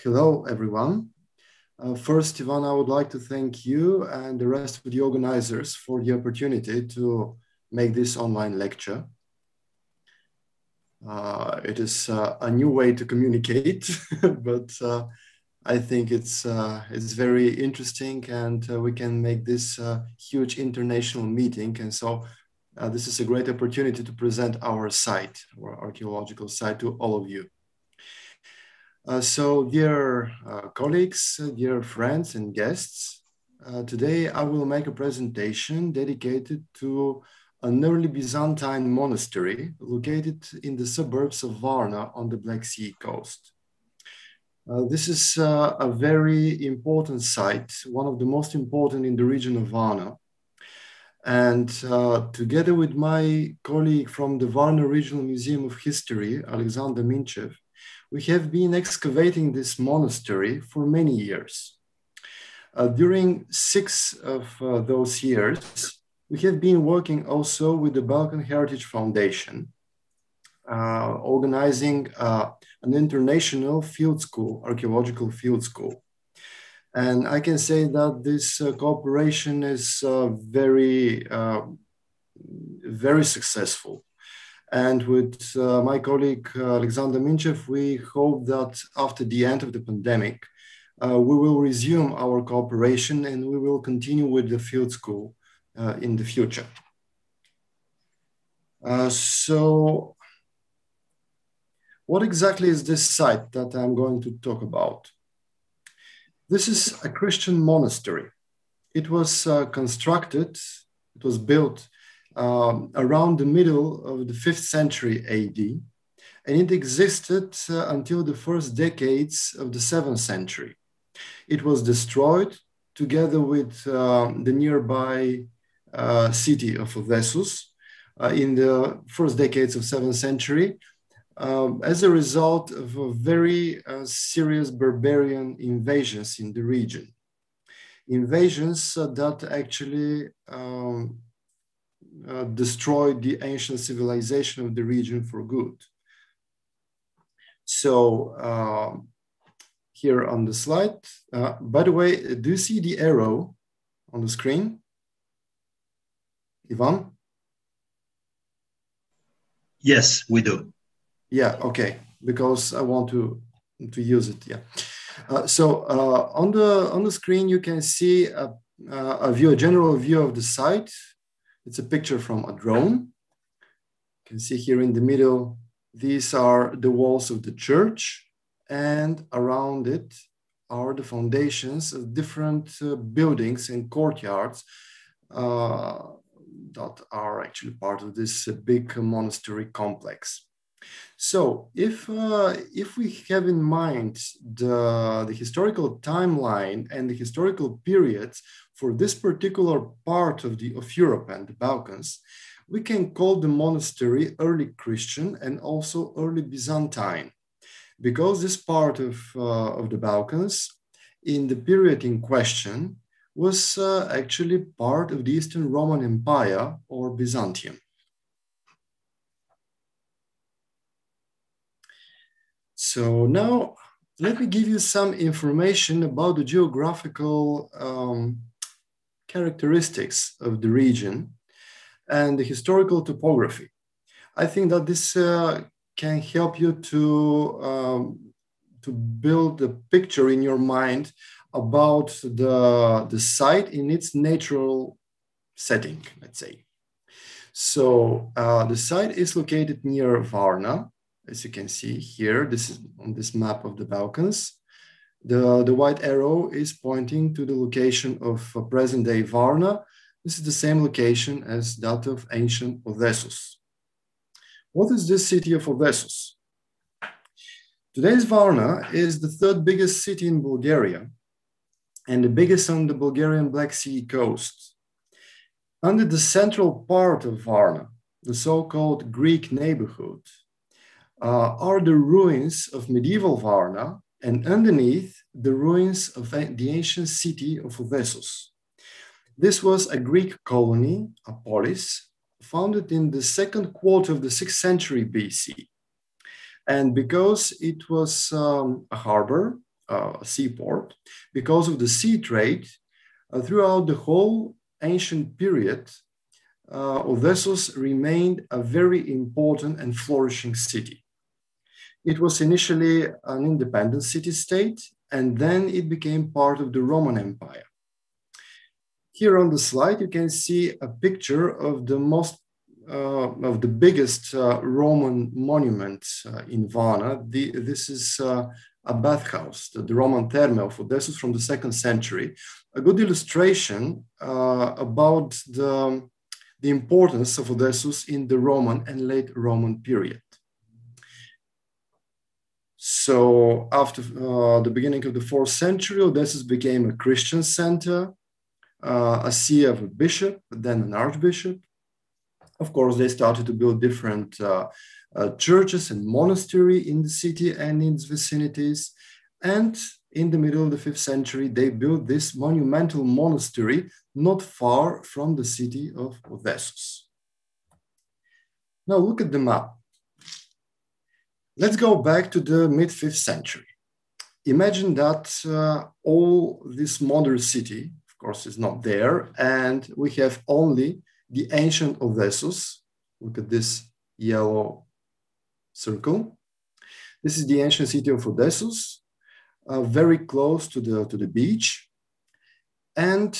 Hello, everyone. First, Ivan, I would like to thank you and the rest of the organizers for the opportunity to make this online lecture. It is a new way to communicate, but I think it's very interesting, and we can make this huge international meeting. And so this is a great opportunity to present our site, our archaeological site, to all of you. So dear colleagues, dear friends and guests, today I will make a presentation dedicated to an early Byzantine monastery located in the suburbs of Varna on the Black Sea coast. This is a very important site, one of the most important in the region of Varna. And together with my colleague from the Varna Regional Museum of History, Alexander Minchev, we have been excavating this monastery for many years. During 6 of those years, we have been working also with the Balkan Heritage Foundation, organizing an international field school, archaeological field school. And I can say that this cooperation is very successful. And with my colleague, Alexander Minchev, we hope that after the end of the pandemic, we will resume our cooperation and we will continue with the field school in the future. So what exactly is this site that I'm going to talk about? This is a Christian monastery. It was constructed, it was built around the middle of the 5th century AD, and it existed until the first decades of the 7th century. It was destroyed together with the nearby city of Odessos in the first decades of 7th century as a result of a very serious barbarian invasions in the region. Invasions that actually destroyed the ancient civilization of the region for good. So here on the slide, by the way, do you see the arrow on the screen? Ivan? Yes, we do. Yeah, okay, because I want to use it, yeah. So on the screen, you can see a general view of the site. It's a picture from a drone. You can see here in the middle, these are the walls of the church, and around it are the foundations of different buildings and courtyards that are actually part of this big monastery complex. So if we have in mind the historical timeline and the historical periods for this particular part of Europe and the Balkans, we can call the monastery early Christian and also early Byzantine, because this part of the Balkans in the period in question was actually part of the Eastern Roman Empire or Byzantium. So now let me give you some information about the geographical characteristics of the region and the historical topography. I think that this can help you to build a picture in your mind about the site in its natural setting, let's say. So the site is located near Varna. As you can see here, this is on this map of the Balkans. The white arrow is pointing to the location of present-day Varna. This is the same location as that of ancient Odessos. What is this city of Odessos? Today's Varna is the 3rd biggest city in Bulgaria and the biggest on the Bulgarian Black Sea coast. Under the central part of Varna, the so-called Greek neighborhood, are the ruins of medieval Varna, and underneath the ruins of the ancient city of Odessos. This was a Greek colony, a polis, founded in the 2nd quarter of the 6th century BC. And because it was a harbor, a seaport, because of the sea trade, throughout the whole ancient period, Odessos remained a very important and flourishing city. It was initially an independent city-state, and then it became part of the Roman Empire. Here on the slide, you can see a picture of the biggest Roman monument in Varna. This is a bathhouse, the Roman Therme of Odessos from the 2nd century, a good illustration about the importance of Odessos in the Roman and late Roman period. So after the beginning of the 4th century, Odessos became a Christian center, a see of a bishop, then an archbishop. Of course, they started to build different churches and monasteries in the city and in its vicinities. And in the middle of the 5th century, they built this monumental monastery not far from the city of Odessos. Now look at the map. Let's go back to the mid-5th century. Imagine that all this modern city, of course, is not there, and we have only the ancient Odessos. Look at this yellow circle. This is the ancient city of Odessos, very close to the beach. And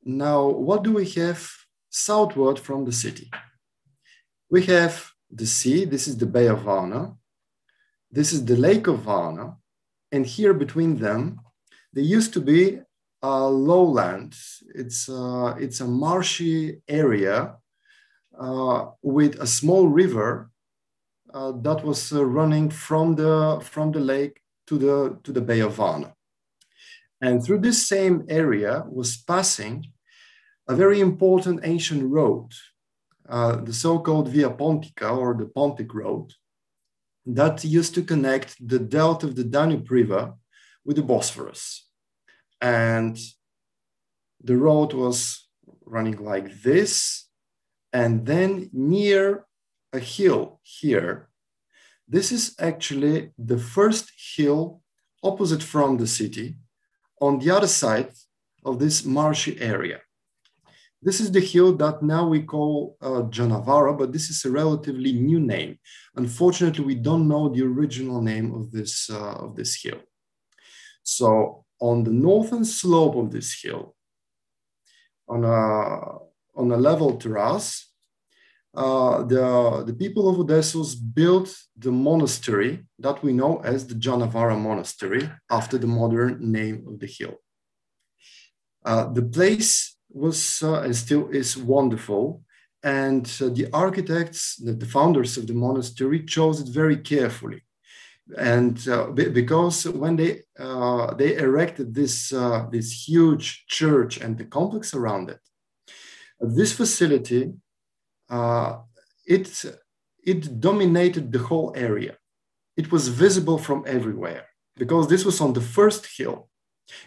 now, what do we have southward from the city? We have the sea. This is the Bay of Varna. This is the Lake of Varna. And here between them, there used to be a lowland. It's a marshy area with a small river that was running from the lake to the Bay of Varna. And through this same area was passing a very important ancient road, the so-called Via Pontica, or the Pontic Road, that used to connect the delta of the Danube River with the Bosphorus. And the road was running like this, and then near a hill here. This is actually the first hill opposite from the city, on the other side of this marshy area. This is the hill that now we call Johnavara, but this is a relatively new name. Unfortunately, we don't know the original name of this hill. So on the northern slope of this hill, on a level terrace, the people of Odessos built the monastery that we know as the Johnavara Monastery, after the modern name of the hill. The place was and still is wonderful, and the architects, the founders of the monastery, chose it very carefully. And because when they erected this huge church and the complex around it, this facility, it dominated the whole area. It was visible from everywhere because this was on the first hill.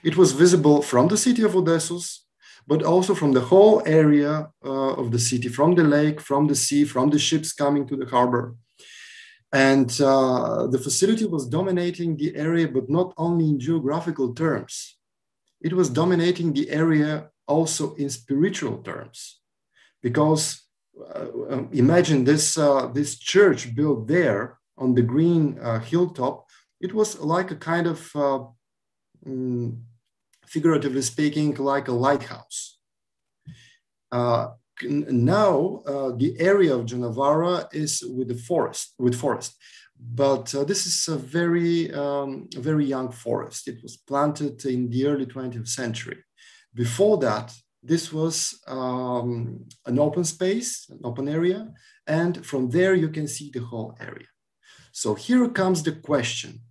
It was visible from the city of Odessos, but also from the whole area of the city, from the lake, from the sea, from the ships coming to the harbor. And the facility was dominating the area, but not only in geographical terms. It was dominating the area also in spiritual terms. Because imagine this church built there on the green hilltop. It was like a kind of, figuratively speaking, like a lighthouse. Now, the area of Johnavara is with forest, but this is a very young forest. It was planted in the early 20th century. Before that, this was an open space, an open area, and from there you can see the whole area. So here comes the question: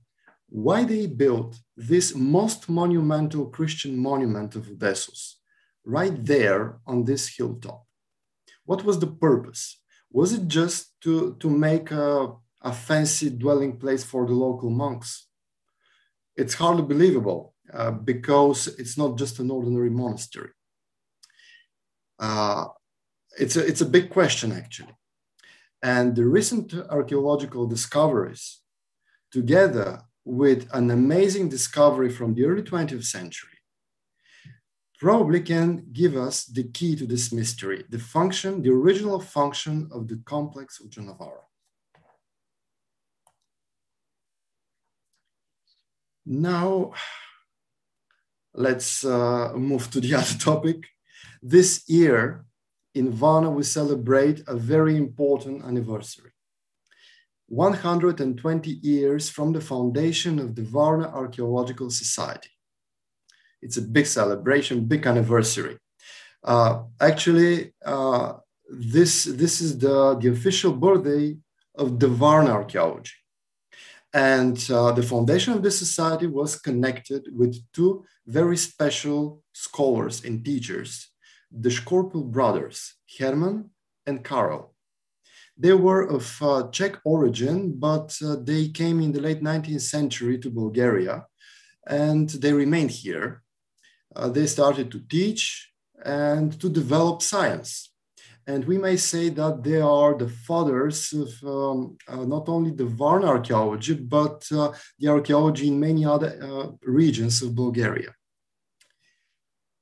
why they built this most monumental Christian monument of Odessos right there on this hilltop? What was the purpose? Was it just to make a fancy dwelling place for the local monks? It's hardly believable because it's not just an ordinary monastery. It's a big question, actually. And the recent archaeological discoveries, together with an amazing discovery from the early 20th century, probably can give us the key to this mystery, the function, the original function of the complex of Johnavara. Now, let's move to the other topic. This year in Varna, we celebrate a very important anniversary. 120 years from the foundation of the Varna Archaeological Society. It's a big celebration, big anniversary. Actually, this is the official birthday of the Varna archaeology. And the foundation of this society was connected with two very special scholars and teachers, the Scorpio brothers, Herman and Karel. They were of Czech origin, but they came in the late 19th century to Bulgaria, and they remained here. They started to teach and to develop science. And we may say that they are the fathers of not only the Varna archaeology, but the archaeology in many other regions of Bulgaria.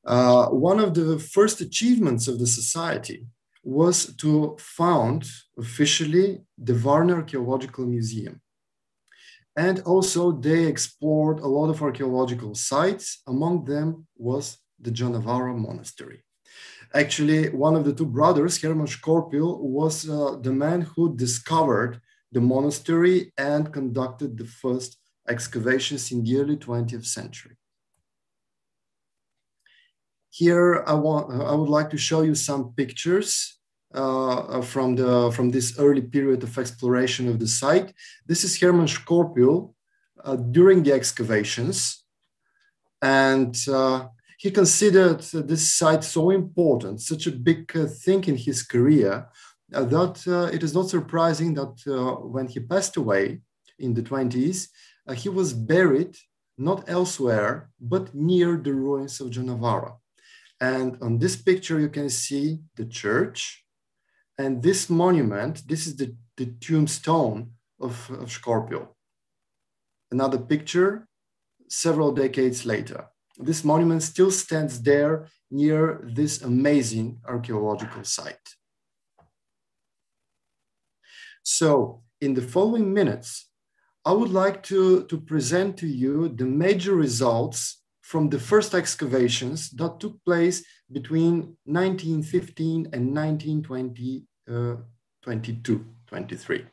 One of the first achievements of the society was to found officially the Varna Archaeological Museum. And also they explored a lot of archaeological sites. Among them was the Johnavara Monastery. Actually, one of the two brothers, Herman Scorpio, was the man who discovered the monastery and conducted the first excavations in the early 20th century. Here, I would like to show you some pictures from this early period of exploration of the site. This is Herman Scorpio during the excavations, and he considered this site so important, such a big thing in his career, that it is not surprising that when he passed away in the 20s, he was buried not elsewhere, but near the ruins of Johnavara. And on this picture, you can see the church. And this monument, this is the tombstone of Scorpio. Another picture, several decades later. This monument still stands there near this amazing archaeological site. So in the following minutes, I would like to present to you the major results from the first excavations that took place between 1915 and 1923.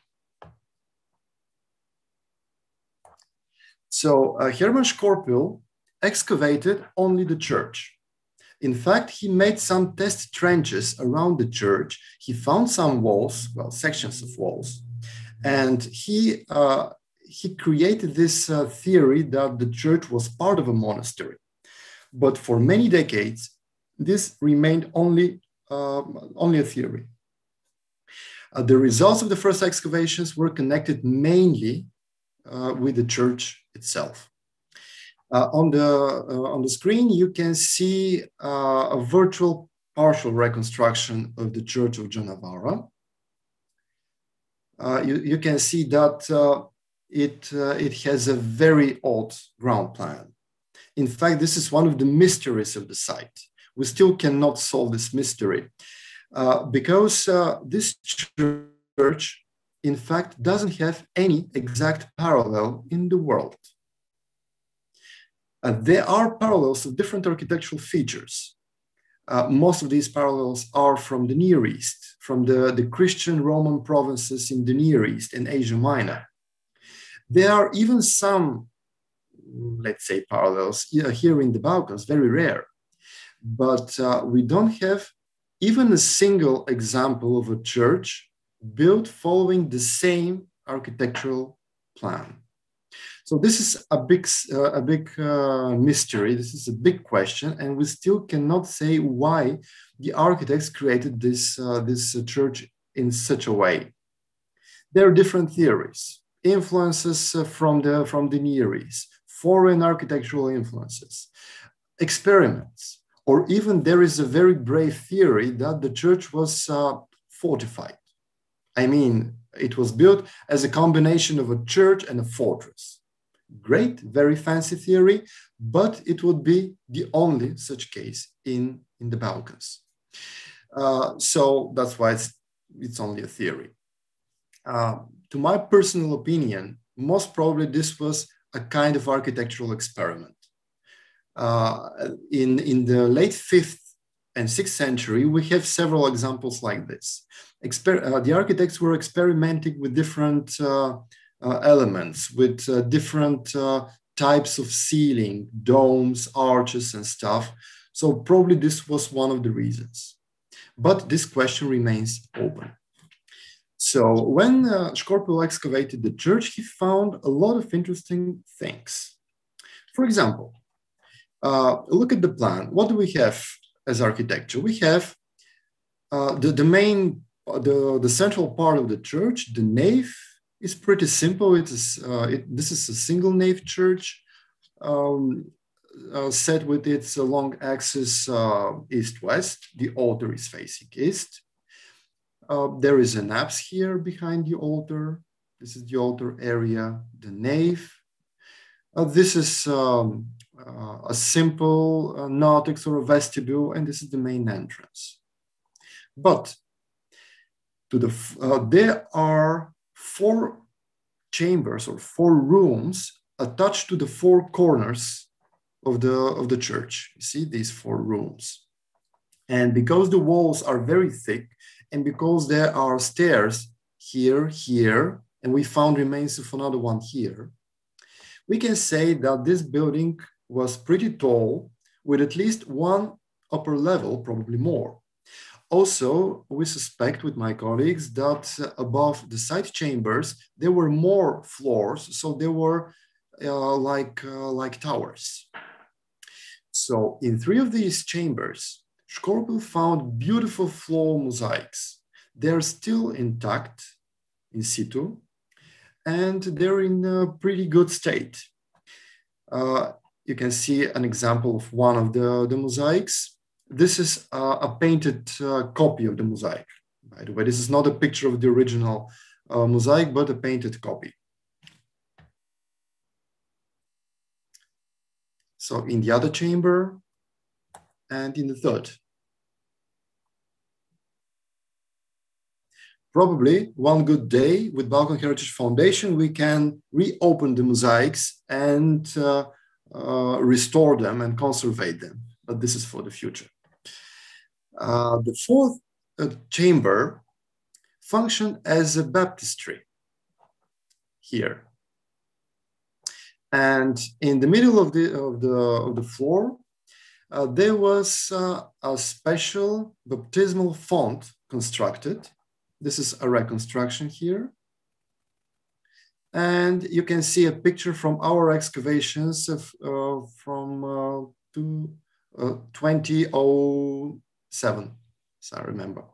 So Herman Scorpio excavated only the church. In fact, he made some test trenches around the church. He found some walls, well, sections of walls, and he created this theory that the church was part of a monastery. But for many decades, this remained only a theory. The results of the first excavations were connected mainly with the church itself. On the screen, you can see a virtual partial reconstruction of the church of Johnavara. You can see that it has a very old ground plan. In fact, this is one of the mysteries of the site. We still cannot solve this mystery because this church, in fact, doesn't have any exact parallel in the world. There are parallels of different architectural features. Most of these parallels are from the Near East, from the Christian Roman provinces in the Near East and Asia Minor. There are even some, let's say, parallels here in the Balkans, very rare. But we don't have even a single example of a church built following the same architectural plan. So this is a big mystery. This is a big question, and we still cannot say why the architects created this church in such a way. There are different theories, influences from the Near East, foreign architectural influences, experiments, or even there is a very brave theory that the church was fortified. I mean, it was built as a combination of a church and a fortress. Great, very fancy theory, but it would be the only such case in the Balkans. So that's why it's only a theory. To my personal opinion, most probably this was a kind of architectural experiment. In the late 5th and 6th century, we have several examples like this. The architects were experimenting with different elements, with different types of ceiling, domes, arches, and stuff. So probably this was one of the reasons. But this question remains open. So when Scorpio excavated the church, he found a lot of interesting things. For example, look at the plan. What do we have as architecture? We have the central part of the church, the nave, is pretty simple. This is a single nave church set with its long axis east-west. The altar is facing east. There is an apse here behind the altar. This is the altar area, the nave. This is a simple narthex or a vestibule, and this is the main entrance. But there are 4 chambers or 4 rooms attached to the 4 corners of the church. You see these 4 rooms. And because the walls are very thick, and because there are stairs here, and we found remains of another one here, we can say that this building was pretty tall, with at least 1 upper level, probably more. Also, we suspect with my colleagues that above the side chambers, there were more floors, so they were like towers. So in 3 of these chambers, Scorpio found beautiful floor mosaics. They're still intact, in situ, and they're in a pretty good state. You can see an example of one of the mosaics. This is a painted copy of the mosaic. By the way, this is not a picture of the original mosaic, but a painted copy. So in the other chamber and in the 3rd. Probably one good day with Balkan Heritage Foundation, we can reopen the mosaics and restore them and conserve them. But this is for the future. The 4th chamber functioned as a baptistry here. And in the middle of the floor, there was a special baptismal font constructed. This is a reconstruction here. And you can see a picture from our excavations from 2007, as I remember.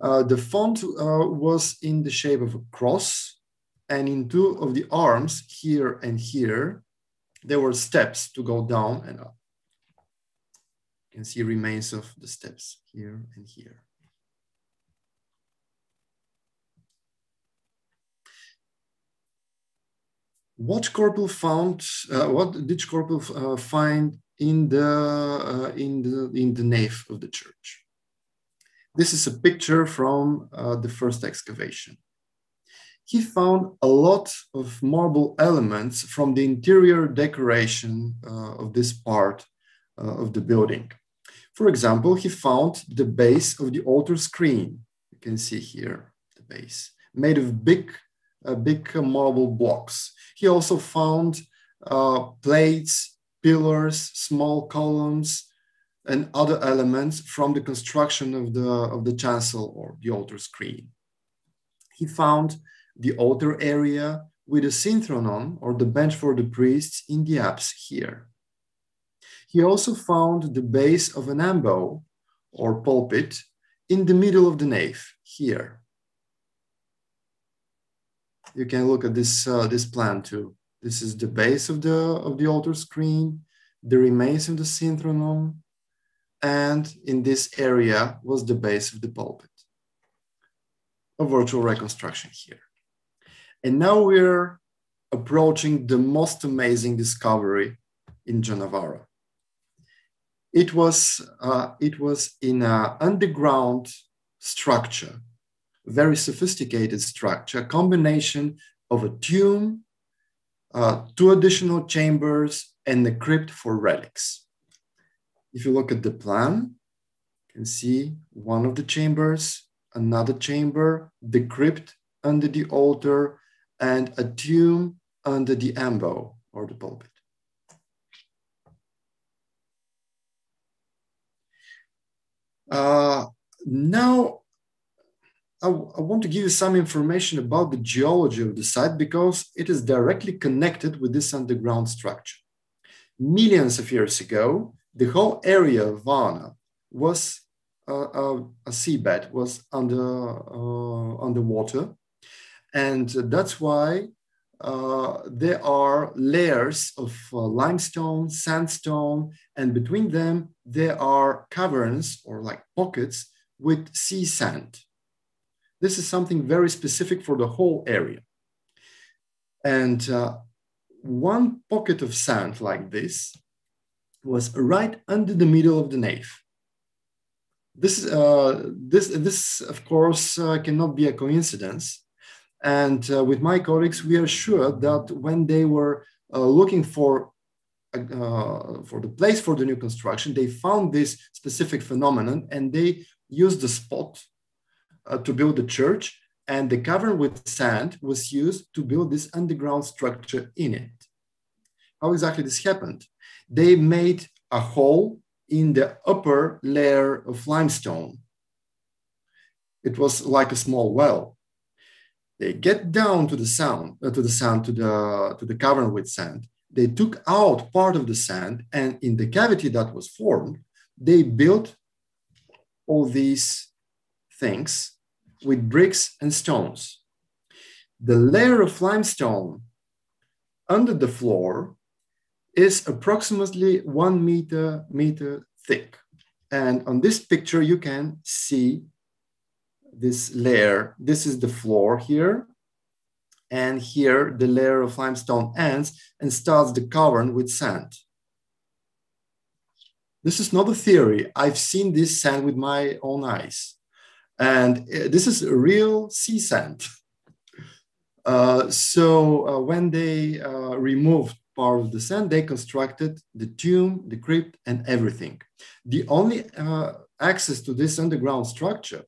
The font was in the shape of a cross, and in 2 of the arms, here and here, there were steps to go down and up. You can see remains of the steps here and here. What Scorpio found? What did Scorpio find in the nave of the church? This is a picture from the first excavation. He found a lot of marble elements from the interior decoration of this part of the building. For example, he found the base of the altar screen. You can see here the base, made of big marble blocks. He also found plates, pillars, small columns, and other elements from the construction of the chancel or the altar screen. He found the altar area with a synthronon or the bench for the priests in the apse here. He also found the base of an ambo or pulpit in the middle of the nave here. You can look at this plan too. This is the base of the altar screen, the remains of the synthronon, and in this area was the base of the pulpit. A virtual reconstruction here. And now we're approaching the most amazing discovery in Johnavara. It was in an underground structure, very sophisticated structure, a combination of a tomb, 2 additional chambers, and a crypt for relics. If you look at the plan, you can see one of the chambers, another chamber, the crypt under the altar, and a tomb under the ambo or the pulpit. Now, I want to give you some information about the geology of the site because it is directly connected with this underground structure. Millions of years ago, the whole area of Varna was a seabed, was underwater. And that's why there are layers of limestone, sandstone, and between them, there are caverns or like pockets with sea sand. This is something very specific for the whole area. And one pocket of sand like this was right under the middle of the nave. This of course, cannot be a coincidence. And with my colleagues, we are sure that when they were looking for the place for the new construction, they found this specific phenomenon and they used the spot to build the church, and the cavern with sand was used to build this underground structure in it. How exactly this happened? They made a hole in the upper layer of limestone. It was like a small well. They get down to the cavern with sand. They took out part of the sand, and in the cavity that was formed, they built all these things with bricks and stones. The layer of limestone under the floor is approximately 1 meter thick. And on this picture, you can see this layer. This is the floor here. And here, the layer of limestone ends and starts the cavern with sand. This is not a theory. I've seen this sand with my own eyes. And this is real sea sand. When they removed part of the sand, they constructed the tomb, the crypt, and everything. The only access to this underground structure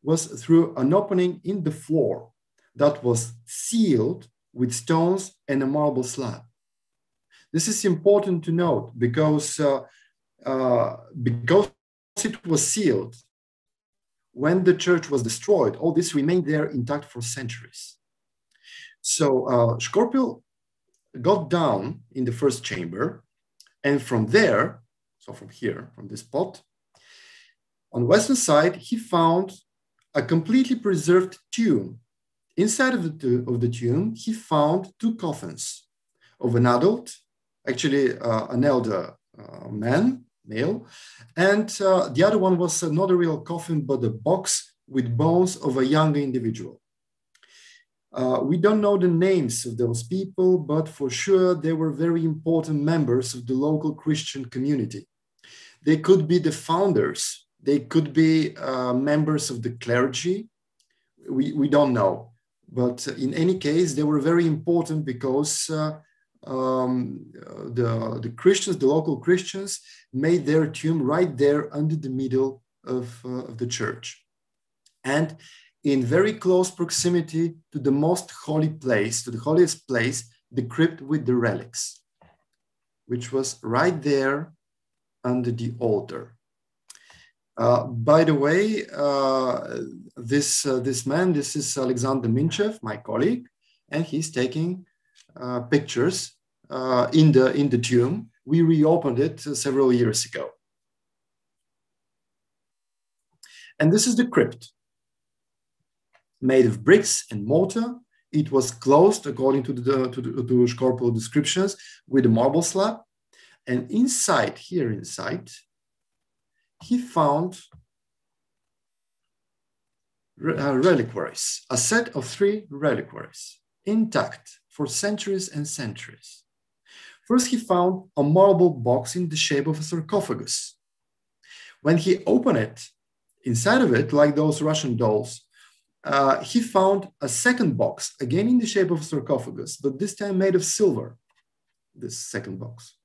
was through an opening in the floor that was sealed with stones and a marble slab. This is important to note because it was sealed. When the church was destroyed, all this remained there intact for centuries. So Scorpio got down in the first chamber, and from there, so from here, from this spot, on the western side, he found a completely preserved tomb. Inside of the tomb, he found 2 coffins of an adult, actually an elder male, and the other one was not a real coffin, but a box with bones of a younger individual. We don't know the names of those people, but for sure they were very important members of the local Christian community. They could be the founders. They could be members of the clergy. We don't know. But in any case, they were very important because the Christians, the local Christians, made their tomb right there under the middle of the church. And in very close proximity to the most holy place, to the holiest place, the crypt with the relics, which was right there under the altar. By the way, this is Alexander Minchev, my colleague, and he's taking pictures in the tomb. We reopened it several years ago. And this is the crypt, made of bricks and mortar. It was closed according to Scorpio descriptions with a marble slab. And inside, here inside, he found reliquaries, a set of 3 reliquaries, intact for centuries and centuries. First, he found a marble box in the shape of a sarcophagus. When he opened it, inside of it, like those Russian dolls, he found a second box, again in the shape of a sarcophagus, but this time made of silver, this second box.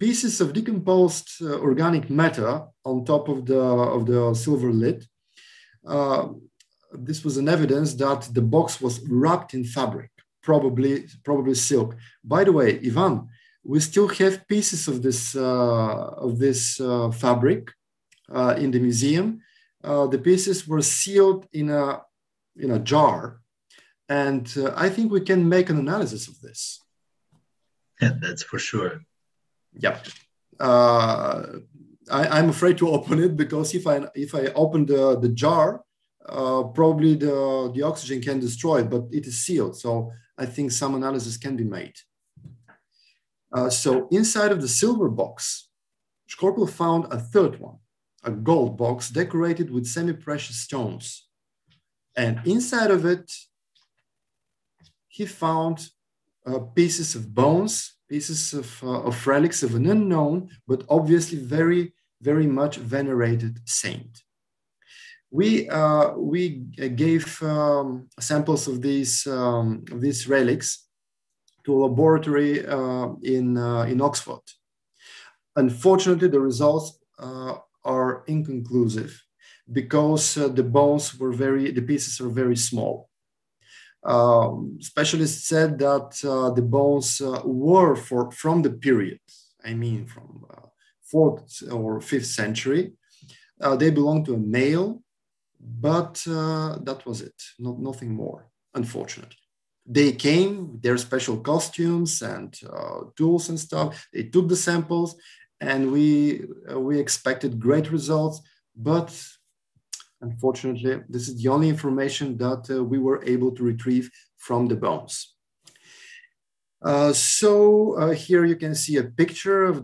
Pieces of decomposed organic matter on top of the silver lid. This was an evidence that the box was wrapped in fabric, probably silk. By the way, Ivan, we still have pieces of this fabric in the museum. The pieces were sealed in a jar, and I think we can make an analysis of this. Yeah, that's for sure. Yeah, I'm afraid to open it because if I open the jar, probably the oxygen can destroy it, but it is sealed. So I think some analysis can be made. So inside of the silver box, Scorpio found a third one, a gold box decorated with semi-precious stones. And inside of it, he found pieces of bones, pieces of relics of an unknown, but obviously very, very much venerated saint. We gave samples of these relics to a laboratory in Oxford. Unfortunately, the results are inconclusive because the pieces are very small. Specialists said that the bones were from the period, I mean from 4th or 5th century. They belonged to a male, but that was it, nothing more, unfortunately. They came with their special costumes and tools and stuff. They took the samples, and we expected great results, but unfortunately, this is the only information that we were able to retrieve from the bones. So here you can see a picture of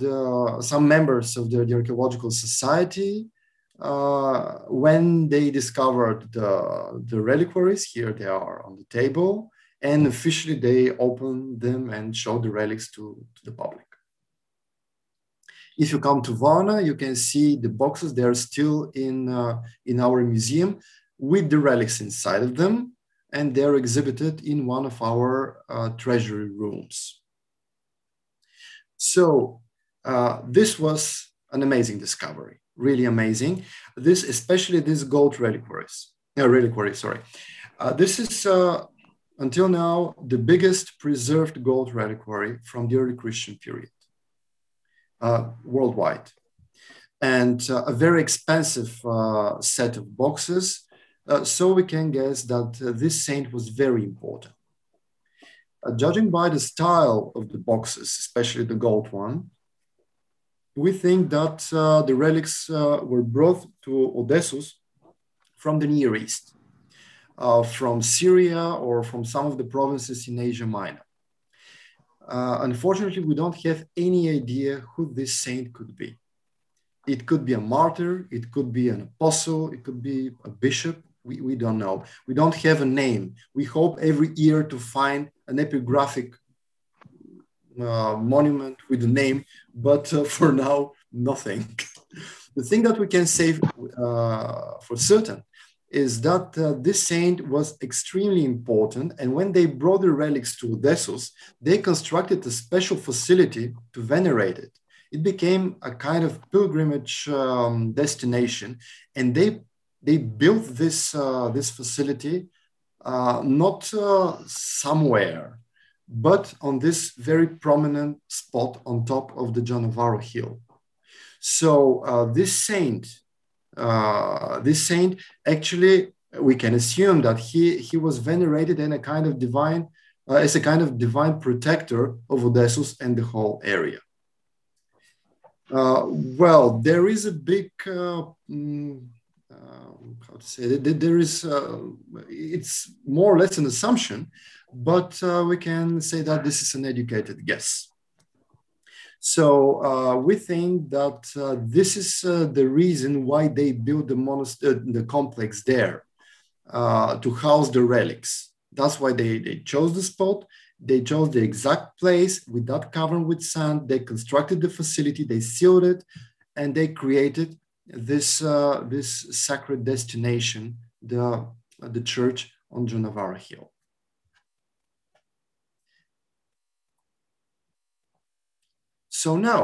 some members of the Archaeological Society when they discovered the reliquaries. Here they are on the table, and officially they opened them and showed the relics to the public. If you come to Varna, you can see the boxes. They are still in our museum with the relics inside of them, and they're exhibited in one of our treasury rooms. So this was an amazing discovery, really amazing. Especially these gold reliquary, sorry. This is until now the biggest preserved gold reliquary from the early Christian period. Worldwide, and a very expensive set of boxes, so we can guess that this saint was very important. Judging by the style of the boxes, especially the gold one, we think that the relics were brought to Odessos from the Near East, from Syria or from some of the provinces in Asia Minor. Unfortunately, we don't have any idea who this saint could be. It could be a martyr, it could be an apostle, it could be a bishop. We don't know. We don't have a name. We hope every year to find an epigraphic monument with a name, but for now, nothing. The thing that we can say for certain is that this saint was extremely important, and when they brought the relics to Odessos, they constructed a special facility to venerate it. It became a kind of pilgrimage destination, and they built this facility not somewhere, but on this very prominent spot on top of the Johnavara hill. So this saint, actually, we can assume that he was venerated in a kind of divine, as a kind of divine protector of Odessos and the whole area. Well, there is a big, how to say it? There is, it's more or less an assumption, but we can say that this is an educated guess. So we think that this is the reason why they built the complex there to house the relics. That's why they chose the spot. They chose the exact place without covering with sand. They constructed the facility, they sealed it, and they created this sacred destination, the church on Johnavara Hill. So now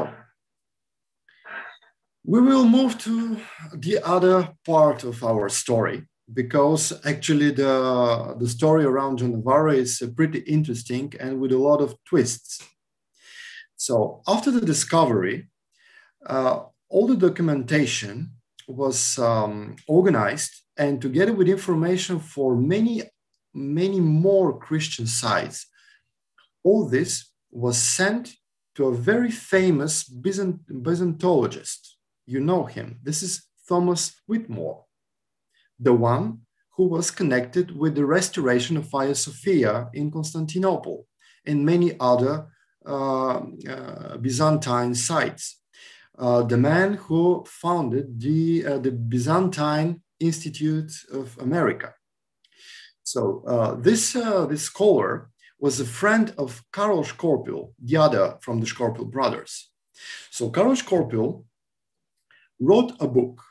we will move to the other part of our story, because actually the story around Johnavara is pretty interesting and with a lot of twists. So after the discovery, all the documentation was organized, and together with information for many more Christian sites, all this was sent to a very famous Byzantologist. You know him. This is Thomas Whitmore, the one who was connected with the restoration of Hagia Sophia in Constantinople and many other Byzantine sites. The man who founded the Byzantine Institute of America. So this scholar was a friend of Karol Scorpio, the other from the Scorpio brothers. So Karol Scorpio wrote a book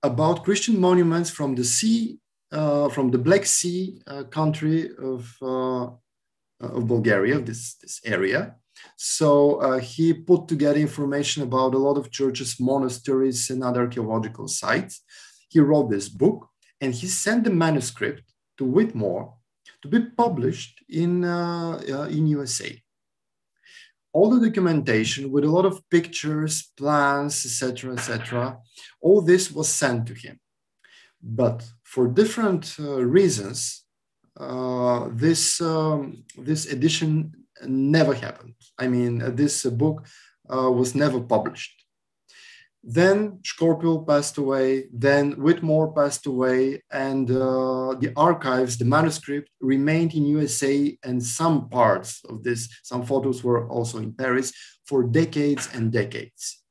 about Christian monuments from the sea, from the Black Sea country of Bulgaria, this area. So he put together information about a lot of churches, monasteries, and other archaeological sites. He wrote this book, and he sent the manuscript to Whitmore to be published in USA. All the documentation with a lot of pictures, plans, etc., all this was sent to him. But for different reasons, this edition never happened. I mean, this book was never published. Then Scorpio passed away, then Whitmore passed away, and the archives, the manuscript remained in USA, and some parts of this, some photos were also in Paris for decades and decades.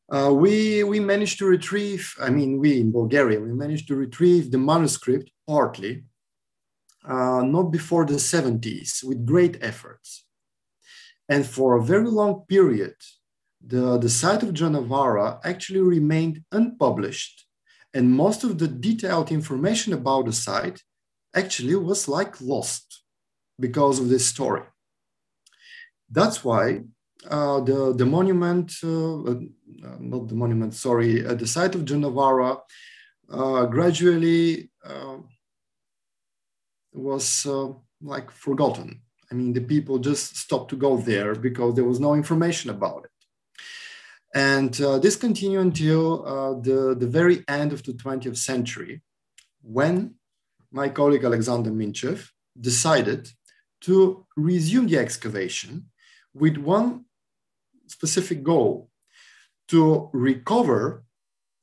We managed to retrieve, we in Bulgaria, we managed to retrieve the manuscript partly, not before the 70s, with great efforts. And for a very long period, the site of Johnavara actually remained unpublished, and most of the detailed information about the site actually was like lost because of this story. That's why the monument, not the monument, sorry, the site of Johnavara gradually was like forgotten. I mean, the people just stopped to go there because there was no information about it. And this continued until the very end of the 20th century, when my colleague Alexander Minchev decided to resume the excavation with one specific goal: to recover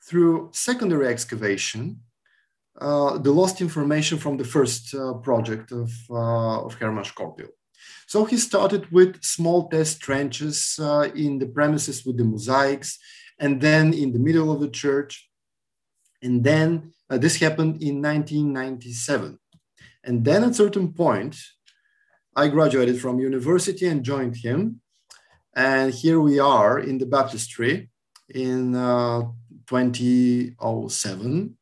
through secondary excavation the lost information from the first project of Hermann Scorpio. So he started with small test trenches in the premises with the mosaics, and then in the middle of the church. And then this happened in 1997. And then at a certain point, I graduated from university and joined him. And here we are in the baptistry in 2007.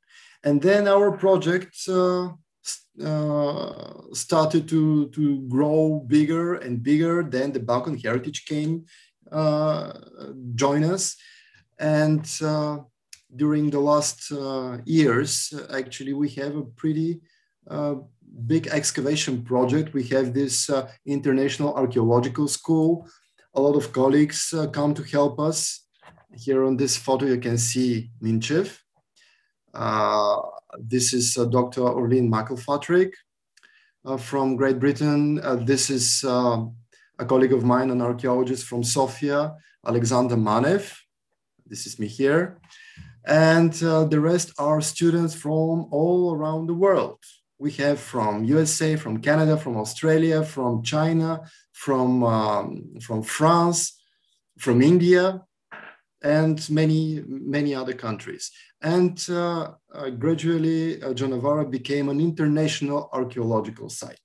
And then our project started to grow bigger and bigger. Then the Balkan Heritage came, join us. And during the last years, actually, we have a pretty big excavation project. We have this International Archaeological School. A lot of colleagues come to help us. Here on this photo, you can see Minchev. This is Dr. Orlene McElfatrick from Great Britain. This is a colleague of mine, an archaeologist from Sofia, Alexander Manev. This is me here. And the rest are students from all around the world. We have from USA, from Canada, from Australia, from China, from France, from India, and many other countries. And gradually, Johnavara became an international archaeological site.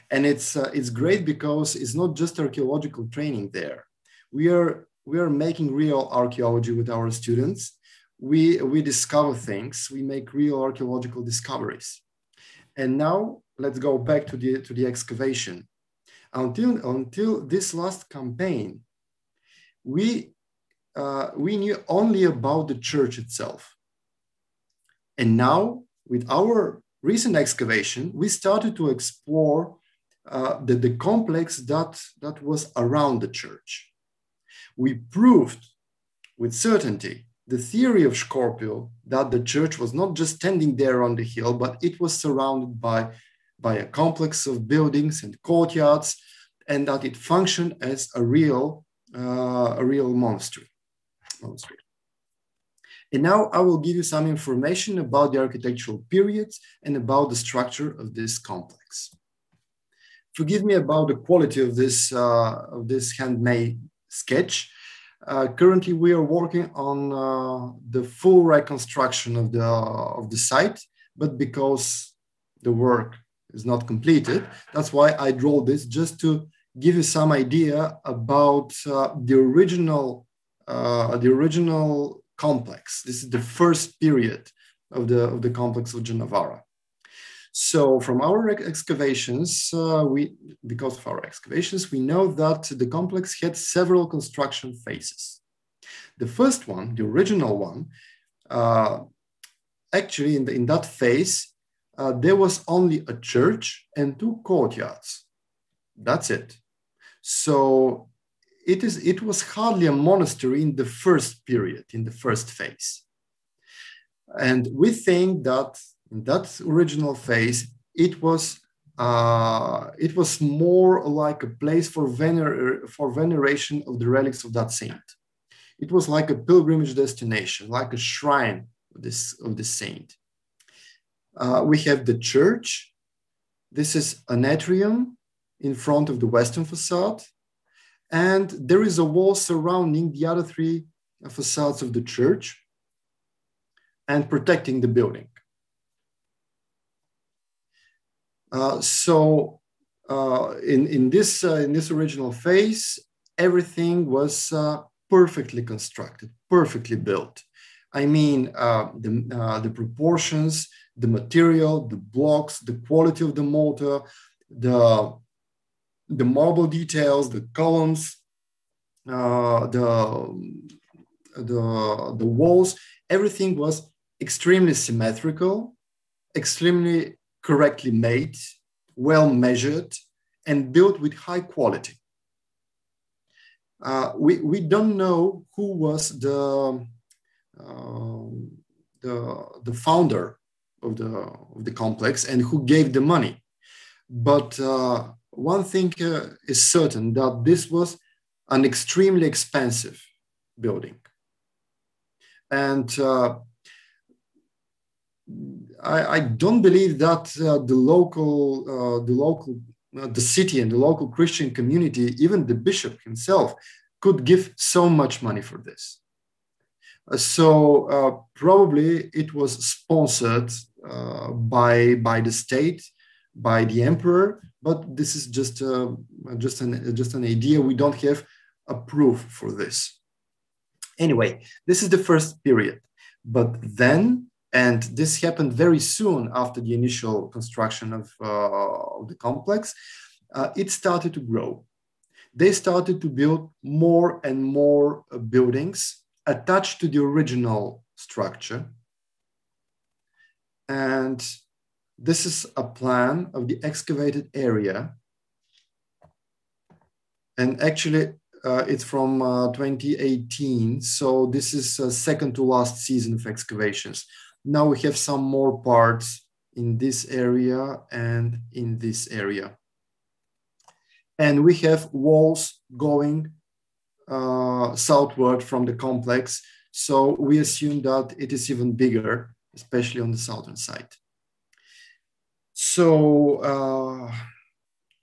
And it's great because it's not just archaeological training there. We are making real archaeology with our students. We discover things. We make real archaeological discoveries. And now let's go back to the excavation. Until this last campaign, we knew only about the church itself. And now, with our recent excavation, we started to explore the complex that was around the church. We proved with certainty the theory of Scorpio that the church was not just standing there on the hill, but it was surrounded by a complex of buildings and courtyards, and that it functioned as a real monastery. And now I will give you some information about the architectural periods and about the structure of this complex. Forgive me about the quality of this handmade sketch. Currently, we are working on the full reconstruction of the site, but because the work is not completed, that's why I draw this, just to give you some idea about the original complex. This is the first period of the complex of Johnavara. So from our excavations, because of our excavations, we know that the complex had several construction phases. The first one, the original one, actually in that phase, there was only a church and 2 courtyards. That's it. So it was hardly a monastery in the first period, in the first phase. And we think that in that original phase, it was more like a place for veneration of the relics of that saint. It was like a pilgrimage destination, like a shrine of this saint. We have the church. This is an atrium in front of the western facade. And there is a wall surrounding the other 3 facades of the church and protecting the building. In this original phase, everything was perfectly constructed, perfectly built. I mean, the proportions, the material, the blocks, the quality of the mortar, the marble details, the columns, the walls, everything was extremely symmetrical, extremely correctly made, well measured, and built with high quality. We don't know who was the founder of the complex and who gave the money, but one thing is certain, that this was an extremely expensive building, and I don't believe that the city and the local Christian community, even the bishop himself, could give so much money for this. So probably it was sponsored by the state, by the emperor, but this is just an idea. We don't have a proof for this. Anyway, this is the first period, but then, and this happened very soon after the initial construction of the complex, it started to grow. They started to build more and more buildings attached to the original structure. And this is a plan of the excavated area. And actually, it's from 2018. So this is second to last season of excavations. Now we have some more parts in this area and in this area. And we have walls going southward from the complex. So we assume that it is even bigger, especially on the southern side. So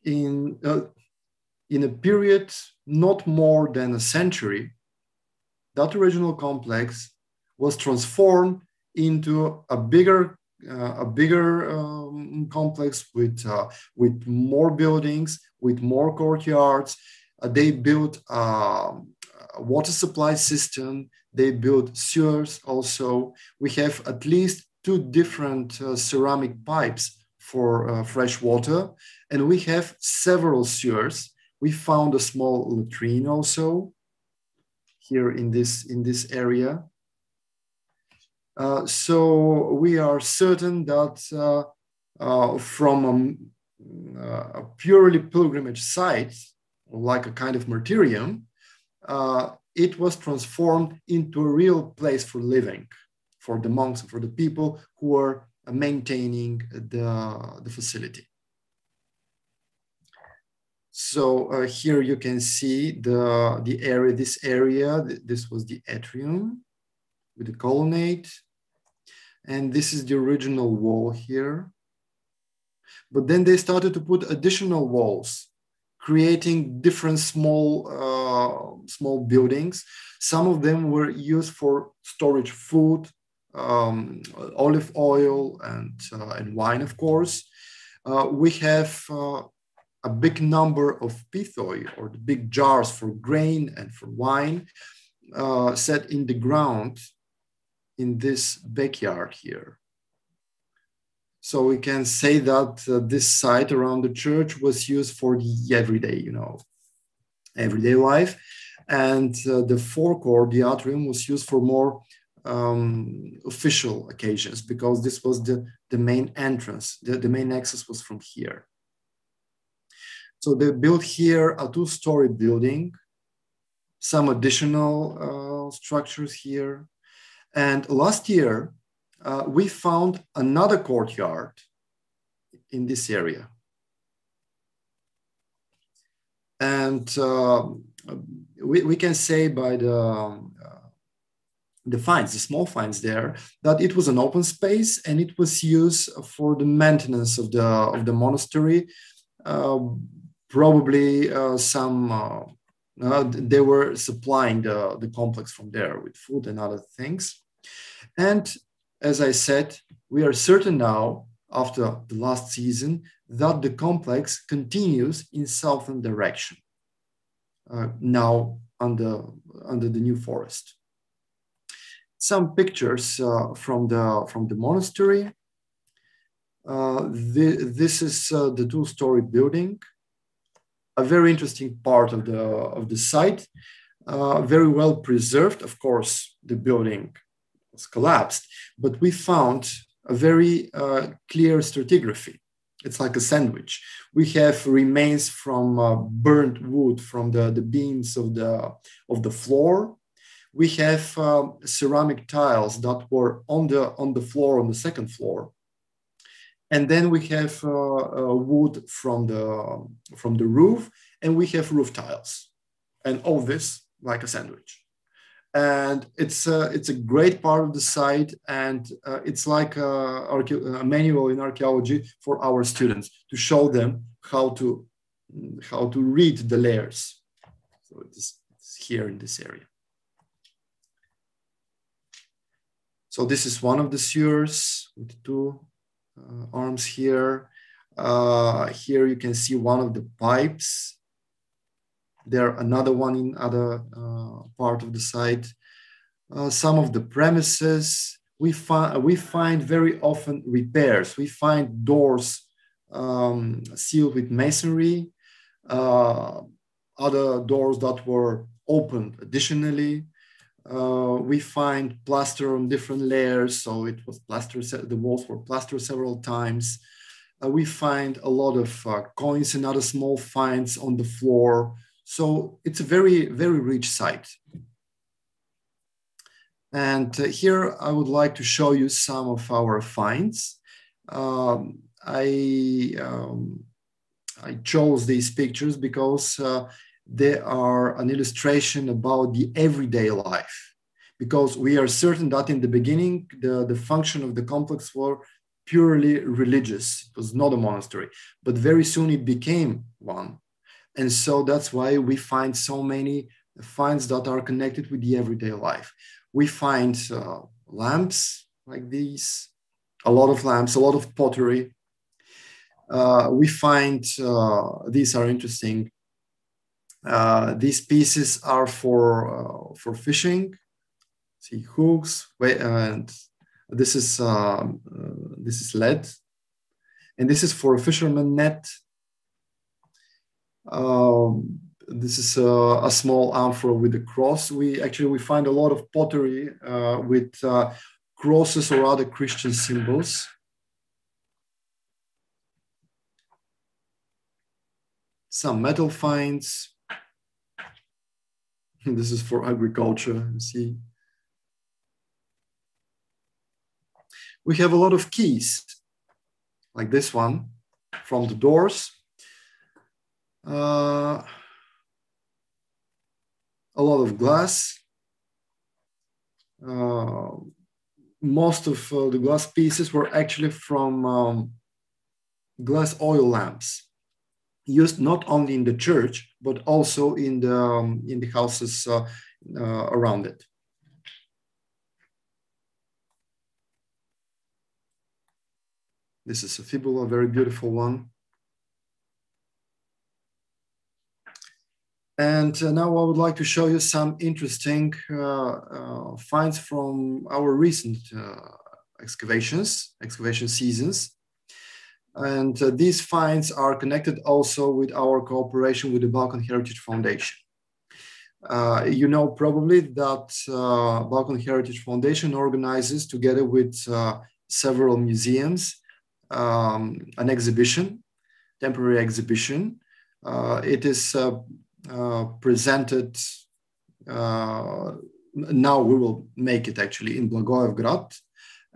in a period not more than a century, that original complex was transformed into a bigger complex with more buildings, with more courtyards. They built a water supply system. They built sewers also. We have at least 2 different ceramic pipes for fresh water, and we have several sewers. We found a small latrine also here in this area. So we are certain that from a purely pilgrimage site, like a kind of martyrium, it was transformed into a real place for living, for the monks, for the people who were maintaining the facility. So here you can see the area, this area. This was the atrium with the colonnade. And this is the original wall here. But then they started to put additional walls, creating different small buildings. Some of them were used for storage food, olive oil, and wine, of course. We have a big number of pithoi, or the big jars for grain and for wine, set in the ground in this backyard here. So we can say that this site around the church was used for the everyday life. And the forecourt, the atrium, was used for more official occasions, because this was the main entrance. The main access was from here. So they built here a 2-story building, some additional structures here. And last year, we found another courtyard in this area. And we can say by the finds, the small finds there, that it was an open space, and it was used for the maintenance of the monastery. Probably they were supplying the complex from there with food and other things. And as I said, we are certain now, after the last season, that the complex continues in southern direction, now under the New Forest. Some pictures from the monastery. This is the 2-story building, a very interesting part of the site, very well preserved. Of course, the building was collapsed, but we found a very clear stratigraphy. It's like a sandwich. We have remains from burnt wood from the beams of the floor. We have ceramic tiles that were on the floor, on the second floor. And then we have wood from the roof, and we have roof tiles, and all this like a sandwich. And it's a great part of the site, and it's like a manual in archaeology for our students, to show them how to read the layers. So it's here in this area. So this is one of the sewers with 2 arms here. Here you can see one of the pipes. There another one in other part of the site. Some of the premises, we find very often repairs. We find doors sealed with masonry, other doors that were opened additionally. We find plaster on different layers, so it was plastered. The walls were plastered several times. We find a lot of coins and other small finds on the floor. So it's a very, very rich site. And here I would like to show you some of our finds. I chose these pictures because they are an illustration about the everyday life, because we are certain that in the beginning, the function of the complex were purely religious. It was not a monastery, but very soon it became one. And so that's why we find so many finds that are connected with the everyday life. We find lamps, like these, a lot of lamps, a lot of pottery. We find, these are interesting. These pieces are for fishing. See, hooks, and this is lead, and this is for a fisherman net. This is a small amphora with a cross. We find a lot of pottery with crosses or other Christian symbols. Some metal finds. This is for agriculture, you see. We have a lot of keys, like this one, from the doors. A lot of glass. Most of the glass pieces were actually from glass oil lamps, used not only in the church, but also in the houses around it. This is a fibula, a very beautiful one. And now I would like to show you some interesting finds from our recent excavation seasons. And these finds are connected also with our cooperation with the Balkan Heritage Foundation. You know probably that Balkan Heritage Foundation organizes, together with several museums, an exhibition, temporary exhibition. It is presented, now we will make it actually in Blagoevgrad,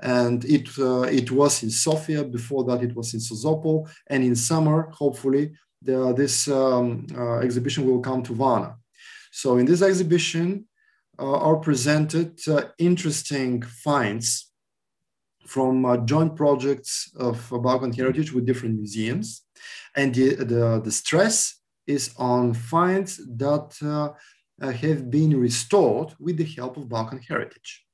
and it was in Sofia. Before that it was in Sozopol, and in summer hopefully this exhibition will come to Varna. So in this exhibition are presented interesting finds from joint projects of Balkan heritage with different museums, and the stress is on finds that have been restored with the help of Balkan heritage.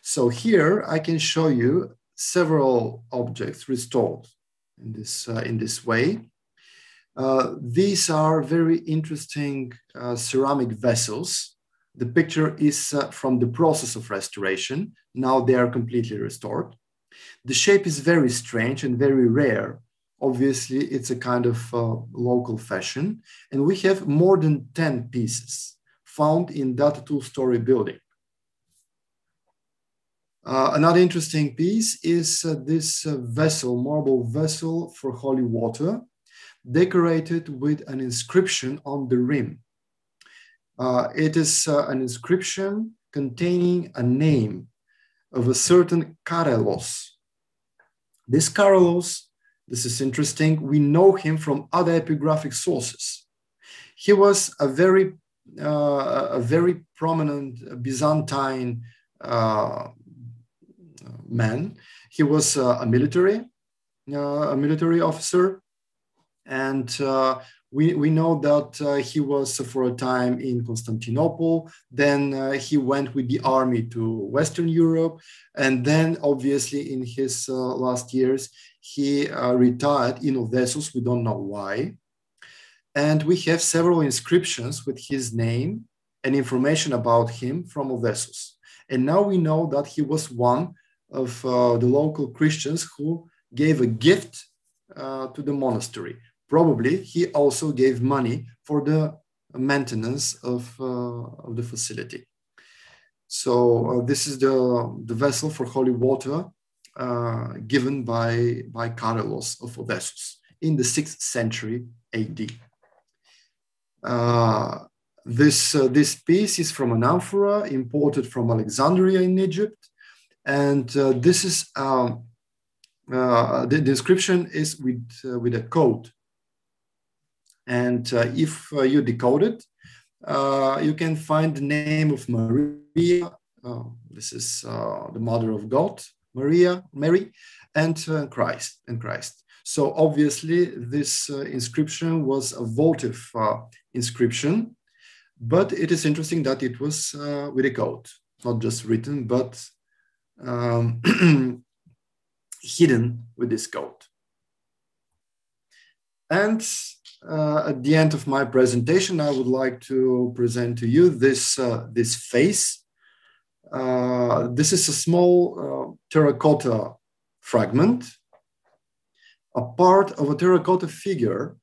So here I can show you several objects restored in this way. These are very interesting ceramic vessels. The picture is from the process of restoration. Now they are completely restored. The shape is very strange and very rare. Obviously, it's a kind of local fashion. And we have more than 10 pieces found in that two-story building. Another interesting piece is this vessel, marble vessel for holy water, decorated with an inscription on the rim. It is an inscription containing a name of a certain Karelos. This Karelos, this is interesting, we know him from other epigraphic sources. He was a very prominent Byzantine man. He was a military officer, and we know that he was for a time in Constantinople. Then he went with the army to Western Europe, and then obviously in his last years he retired in Odessos. We don't know why. And we have several inscriptions with his name and information about him from Odessos. And now we know that he was one of the local Christians who gave a gift to the monastery. Probably he also gave money for the maintenance of the facility. So this is the vessel for holy water given by Karelos of Odessos in the 6th century AD. This piece is from an amphora imported from Alexandria in Egypt. And this is the inscription is with a code. And if you decode it, you can find the name of Maria. This is the Mother of God, Mary, and Christ. So obviously, this inscription was a votive inscription, but it is interesting that it was with a code, not just written, but hidden with this coat. And at the end of my presentation, I would like to present to you this face. This is a small terracotta fragment, a part of a terracotta figure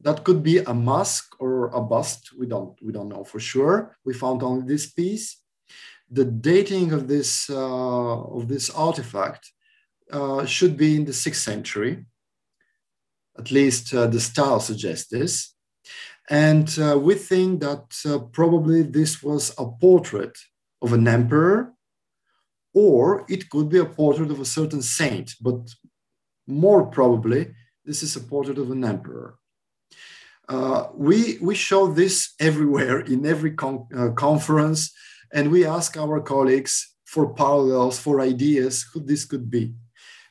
that could be a mask or a bust. We don't know for sure. We found only this piece. The dating of this artifact should be in the 6th century. At least the style suggests this. And we think that probably this was a portrait of an emperor, or it could be a portrait of a certain saint, but more probably, this is a portrait of an emperor. We show this everywhere in every conference, and we ask our colleagues for parallels, for ideas who this could be.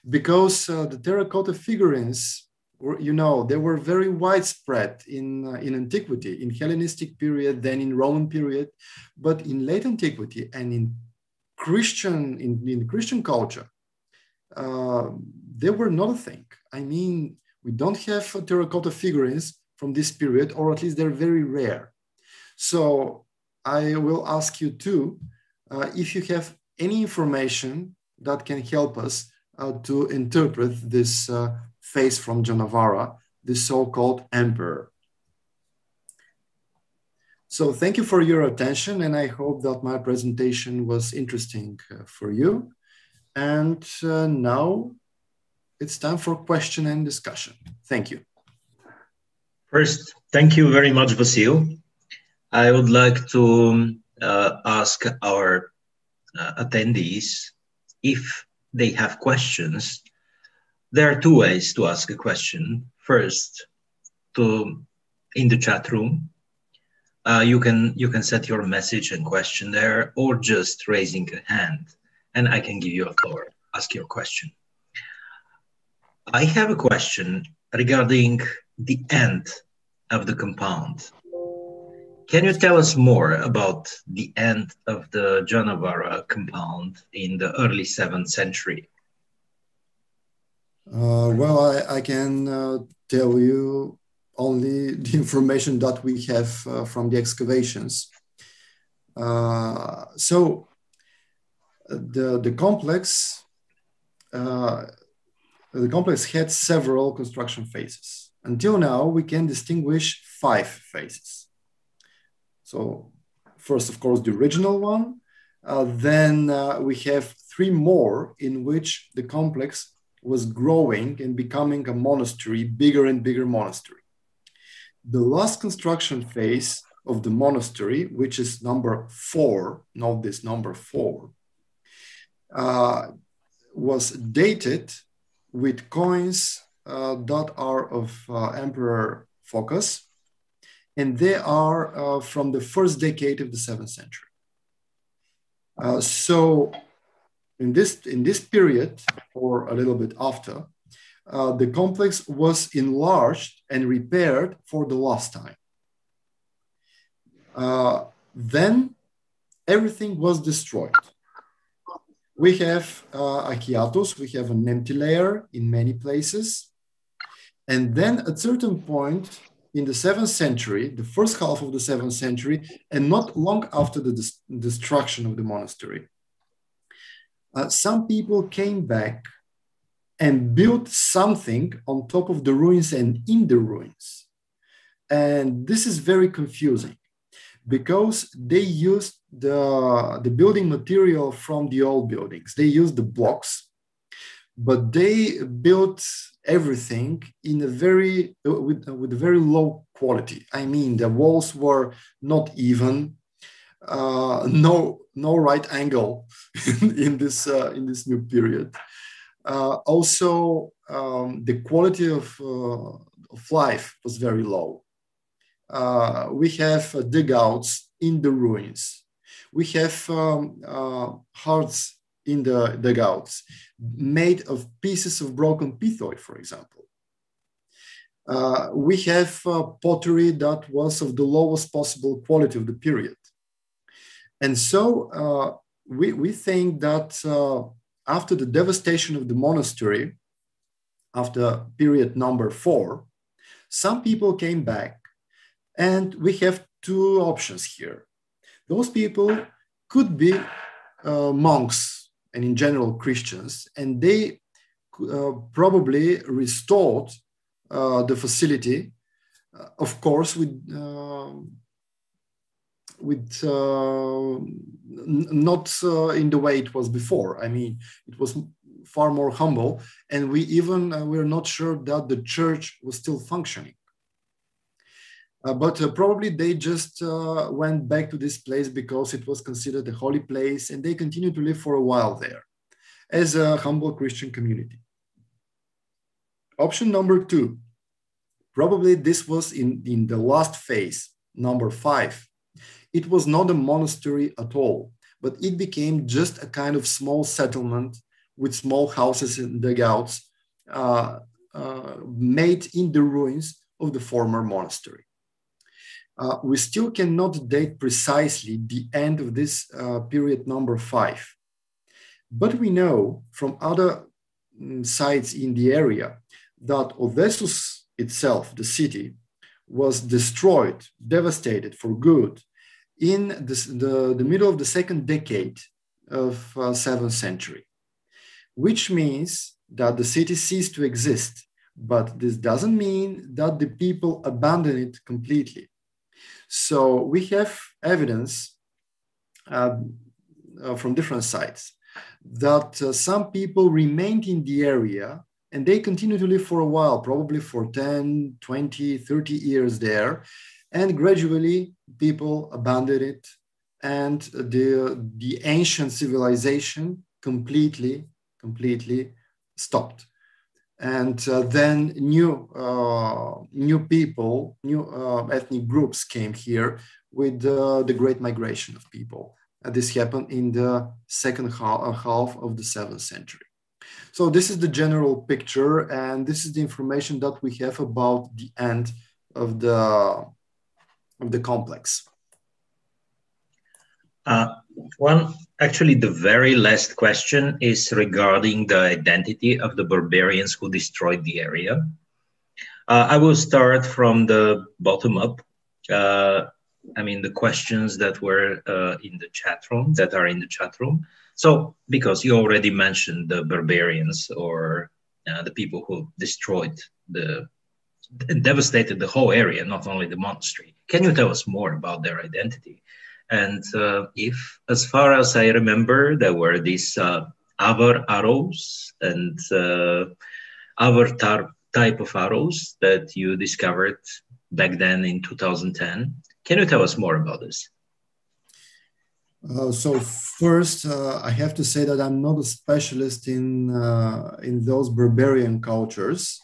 Because the terracotta figurines, they were very widespread in antiquity, in Hellenistic period, then in Roman period, but in late antiquity and in Christian culture, they were not a thing. I mean, we don't have terracotta figurines from this period, or at least they're very rare. So I will ask you too, if you have any information that can help us to interpret this face from Johnavara, the so-called emperor. So thank you for your attention, and I hope that my presentation was interesting for you. And now it's time for question and discussion. Thank you. First, thank you very much, Vasil. I would like to ask our attendees if they have questions. There are two ways to ask a question. First, in the chat room, you can set your message and question there, or just raising a hand, and I can give you a floor. Ask your question. I have a question regarding the end of the compound. Can you tell us more about the end of the Johnavara compound in the early 7th century? Well, I can tell you only the information that we have from the excavations. So the complex had several construction phases. Until now, we can distinguish 5 phases. So first, of course, the original one. Then we have 3 more in which the complex was growing and becoming a monastery, bigger and bigger monastery. The last construction phase of the monastery, which is number 4, note this number 4, was dated with coins that are of Emperor Phocas, and they are from the first decade of the 7th century. So in this period, or a little bit after, the complex was enlarged and repaired for the last time. Then everything was destroyed. We have a hiatus, we have an empty layer in many places. And then at a certain point in the 7th century, the first half of the 7th century, and not long after the destruction of the monastery, some people came back and built something on top of the ruins and in the ruins. And this is very confusing because they used the building material from the old buildings. They used the blocks, but they built everything in a with a very low quality. I mean, the walls were not even, no right angle in this new period. Also, the quality of life was very low. We have dugouts in the ruins. We have hearts in the dugouts made of pieces of broken pithoi, for example. We have pottery that was of the lowest possible quality of the period. And so we think that after the devastation of the monastery, after period number 4, some people came back, and we have two options here. Those people could be monks and in general Christians, and they probably restored the facility, of course, with not in the way it was before. I mean, it was far more humble, and we're not sure that the church was still functioning. But probably they just went back to this place because it was considered a holy place, and they continued to live for a while there as a humble Christian community. Option number 2, probably this was in the last phase, number 5. It was not a monastery at all, but it became just a kind of small settlement with small houses and dugouts made in the ruins of the former monastery. We still cannot date precisely the end of this period number 5, but we know from other sites in the area that Odessos itself, the city, was destroyed, devastated for good in the middle of the second decade of 7th century, which means that the city ceased to exist, but this doesn't mean that the people abandoned it completely. So we have evidence from different sites that some people remained in the area, and they continue to live for a while, probably for 10, 20, 30 years there. And gradually people abandoned it, and the ancient civilization completely stopped. And then new people, new ethnic groups came here with the Great Migration of people. This happened in the second half of the 7th century. So this is the general picture, and this is the information that we have about the end of the complex. Actually, the very last question is regarding the identity of the barbarians who destroyed the area. I will start from the bottom up. I mean, the questions that were in the chat room, that are in the chat room. So, because you already mentioned the barbarians, or the people who destroyed devastated the whole area, not only the monastery. Can you tell us more about their identity? And if, as far as I remember, there were these Avar arrows and Avar type of arrows that you discovered back then in 2010. Can you tell us more about this? So first, I have to say that I'm not a specialist in those barbarian cultures.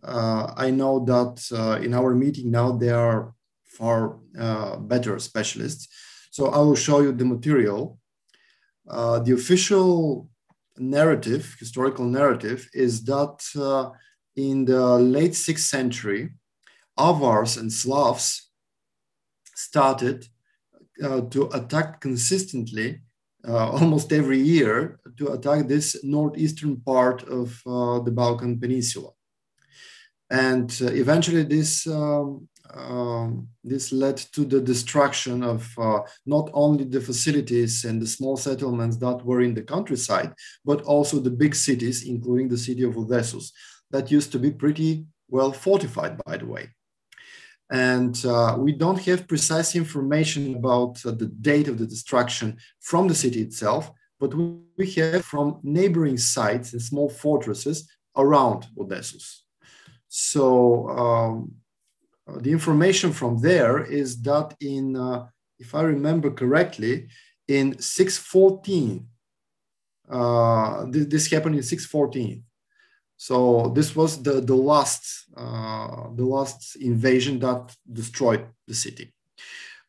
I know that in our meeting now, there are far better specialists. So I will show you the material. The official narrative, historical narrative, is that in the late 6th century, Avars and Slavs started to attack consistently, almost every year, to attack this northeastern part of the Balkan Peninsula. And eventually this led to the destruction of not only the facilities and the small settlements that were in the countryside, but also the big cities, including the city of Odessos, that used to be pretty well fortified, by the way. And we don't have precise information about the date of the destruction from the city itself, but we have from neighboring sites and small fortresses around Odessos. So the information from there is that in, if I remember correctly, in 614, this happened in 614. So this was the last invasion that destroyed the city.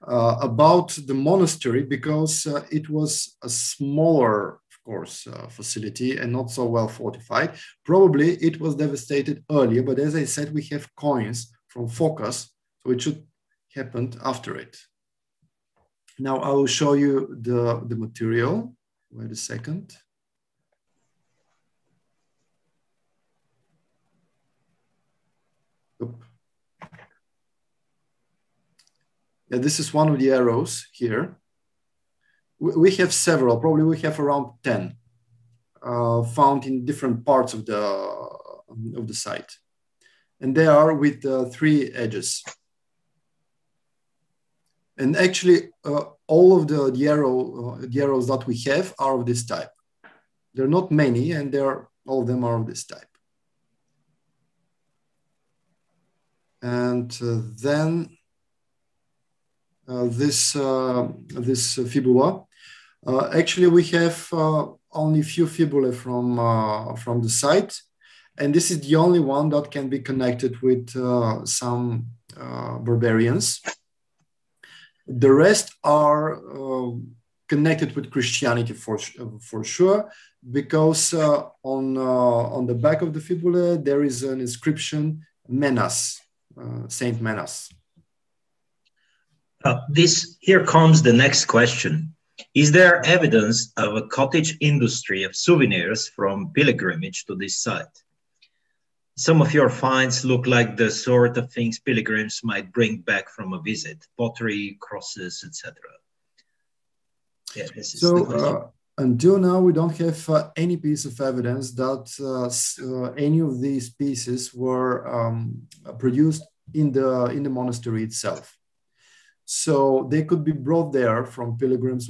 About the monastery, because it was a smaller, of course, facility and not so well fortified, probably it was devastated earlier. But as I said, we have coins from Phokas, so it should happen after it. Now I will show you the material. Wait a second. Oop. Yeah, this is one of the arrows here. We have several, probably we have around 10 found in different parts of the site. And they are with 3 edges. And actually, all of the arrows that we have are of this type. There are not many, and all of them are of this type. And then this fibula. Actually, we have only a few fibulae from the site, and this is the only one that can be connected with some barbarians. The rest are connected with Christianity for sure, because on the back of the fibula there is an inscription, Menas, Saint Menas. Here comes the next question. Is there evidence of a cottage industry of souvenirs from pilgrimage to this site? Some of your finds look like the sort of things pilgrims might bring back from a visit, pottery, crosses, etc. Yeah, this is the question. Until now, we don't have any piece of evidence that any of these pieces were produced in the monastery itself. So they could be brought there from pilgrims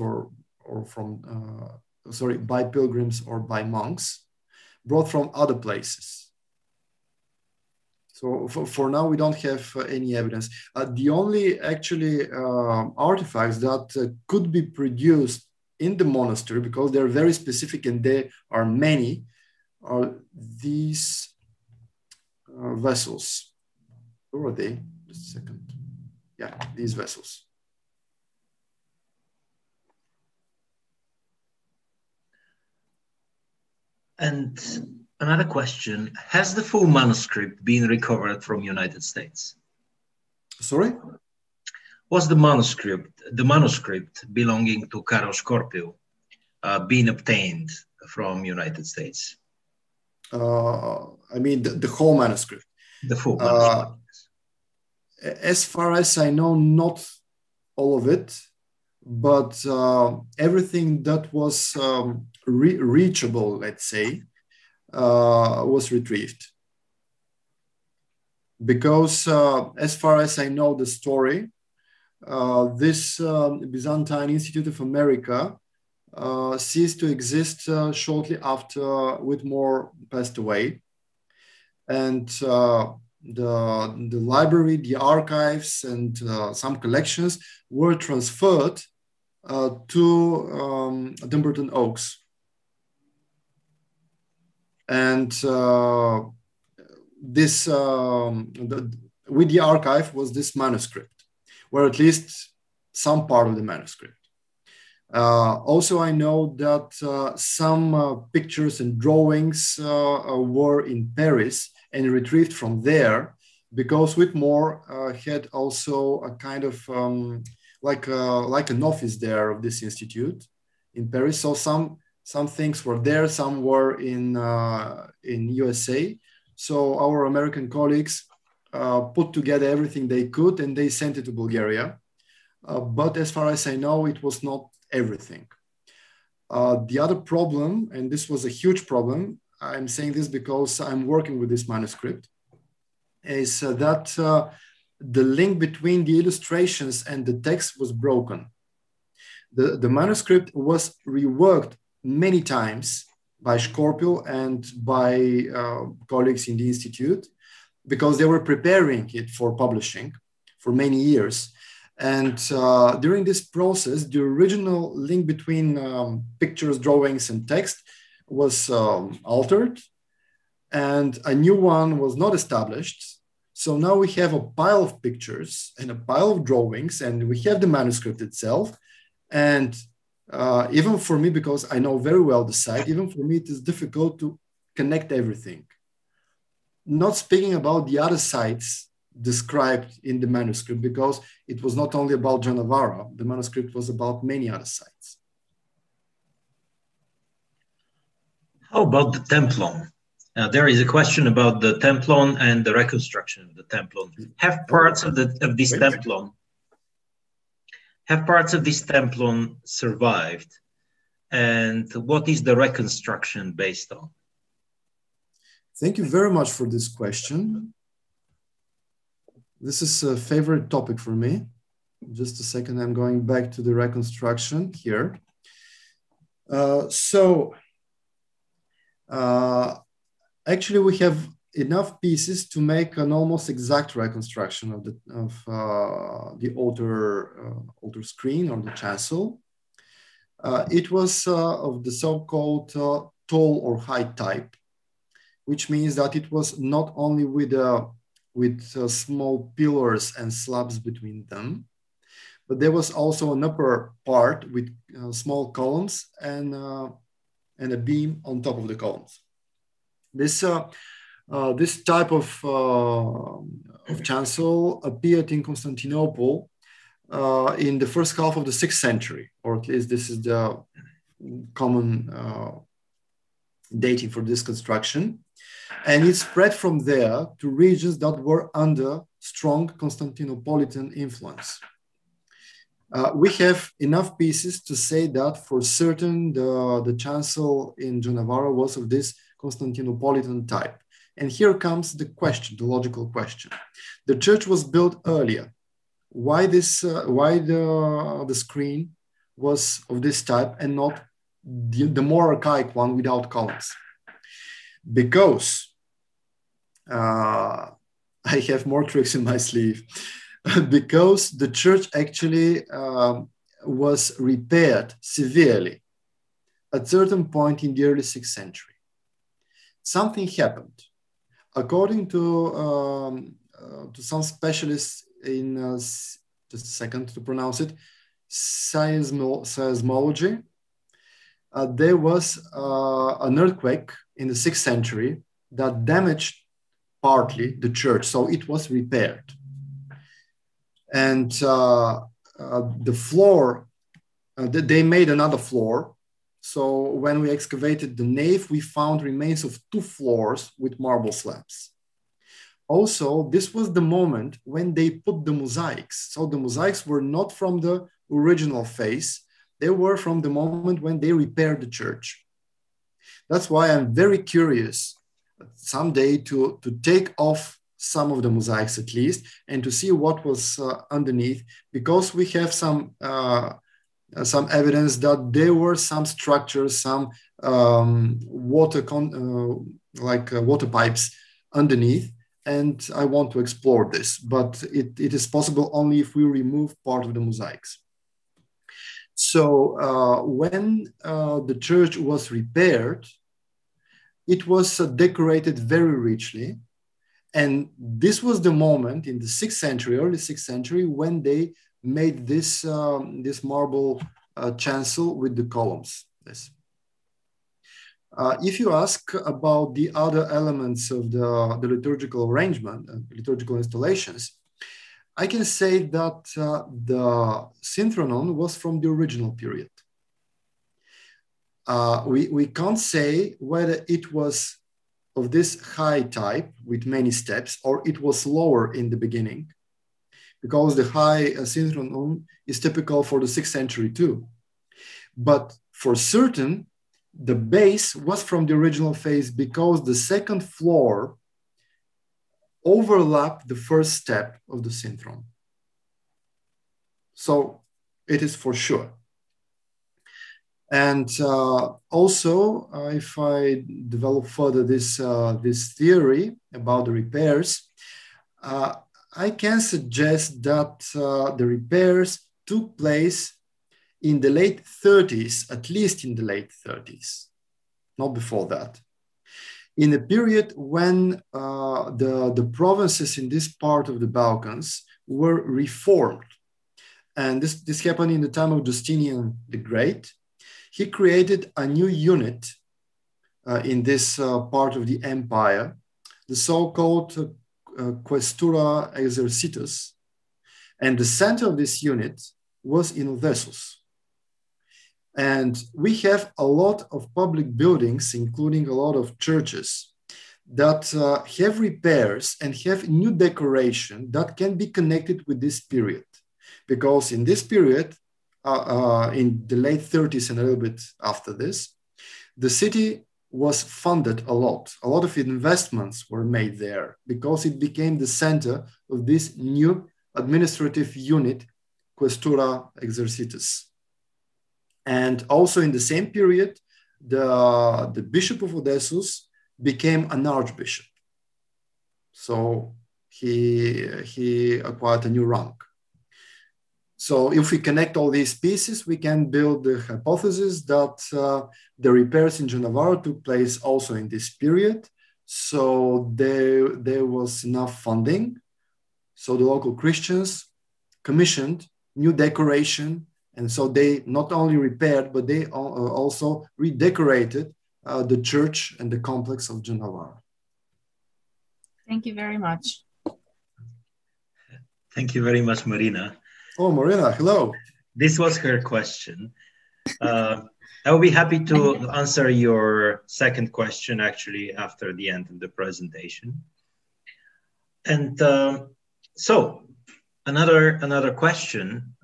by pilgrims or by monks, brought from other places. So for now, we don't have any evidence. The only actually artifacts that could be produced in the monastery, because they're very specific and there are many, are these vessels. Where are they? Just a second. Yeah, these vessels. And another question, has the full manuscript been recovered from United States? Sorry? Was the manuscript belonging to Caro Scorpio been obtained from United States? I mean, the whole manuscript. The full manuscript. As far as I know, not all of it, but everything that was reachable, let's say, was retrieved. Because as far as I know the story, this Byzantine Institute of America ceased to exist shortly after Whitmore passed away. And the library, the archives, and some collections were transferred to Dumbarton Oaks. And with the archive was this manuscript, or at least some part of the manuscript. Also, I know that some pictures and drawings were in Paris and retrieved from there, because Whitmore had also a kind of like an office there of this institute in Paris. So some things were there, some were in USA. So our American colleagues put together everything they could and they sent it to Bulgaria. But as far as I know, it was not everything. The other problem, and this was a huge problem, I'm saying this because I'm working with this manuscript, is that the link between the illustrations and the text was broken. The manuscript was reworked many times by Scorpio and by colleagues in the Institute, because they were preparing it for publishing for many years. And during this process, the original link between pictures, drawings, and text was altered, and a new one was not established. So now we have a pile of pictures and a pile of drawings, and we have the manuscript itself. And even for me, because I know very well the site, even for me, it is difficult to connect everything. Not speaking about the other sites described in the manuscript, because it was not only about Janavara, the manuscript was about many other sites. How about the Templon? There is a question about the templon and the reconstruction of the templon. Have parts of this templon survived, and what is the reconstruction based on? Thank you very much for this question. This is a favorite topic for me. Just a second, I'm going back to the reconstruction here. Actually, we have enough pieces to make an almost exact reconstruction of the altar screen or the chancel. It was of the so-called tall or high type, which means that it was not only with small pillars and slabs between them, but there was also an upper part with small columns and a beam on top of the columns. This type of chancel appeared in Constantinople in the first half of the 6th century, or at least this is the common dating for this construction. And it spread from there to regions that were under strong Constantinopolitan influence. We have enough pieces to say that for certain the chancel in Johnavara was of this Constantinopolitan type. And here comes the question, the logical question. The church was built earlier. Why the screen was of this type and not the more archaic one without columns? Because I have more tricks in my sleeve. Because the church actually was repaired severely at a certain point in the early 6th century. Something happened. According to some specialists in, just a second to pronounce it, seismology, there was an earthquake in the 6th century that damaged partly the church, so it was repaired. And the floor, they made another floor. So when we excavated the nave, we found remains of 2 floors with marble slabs. Also, this was the moment when they put the mosaics. So the mosaics were not from the original phase. They were from the moment when they repaired the church. That's why I'm very curious someday to take off some of the mosaics at least, and to see what was underneath, because we have some evidence that there were some structures, some water pipes underneath, and I want to explore this, but it is possible only if we remove part of the mosaics. So when the church was repaired, it was decorated very richly. And this was the moment in the 6th century, early 6th century, when they made this, this marble chancel with the columns. This. If you ask about the other elements of the liturgical arrangement, liturgical installations, I can say that the synthronon was from the original period. We can't say whether it was of this high type with many steps, or it was lower in the beginning, because the high synthronon is typical for the 6th century too. But for certain, the base was from the original phase, because the second floor overlapped the first step of the synthron. So it is for sure. And also, if I develop further this theory about the repairs, I can suggest that the repairs took place in the late 30s, at least in the late 30s, not before that. In a period when the provinces in this part of the Balkans were reformed. And this happened in the time of Justinian the Great. He created a new unit in this part of the empire, the so-called Questura Exercitus. And the center of this unit was in Odessos. And we have a lot of public buildings, including a lot of churches. that have repairs and have new decoration that can be connected with this period. Because in this period, in the late 30s and a little bit after this, the city was funded a lot. A lot of investments were made there because it became the center of this new administrative unit, Questura Exercitus. And also in the same period, the Bishop of Odessos became an archbishop. So he acquired a new rank. So if we connect all these pieces, we can build the hypothesis that the repairs in Johnavara took place also in this period. So there was enough funding. So the local Christians commissioned new decoration. And so they not only repaired, but they also redecorated the church and the complex of Johnavara. Thank you very much. Thank you very much, Marina. Oh, Marina, hello. This was her question. I will be happy to answer your second question actually after the end of the presentation. And so another question,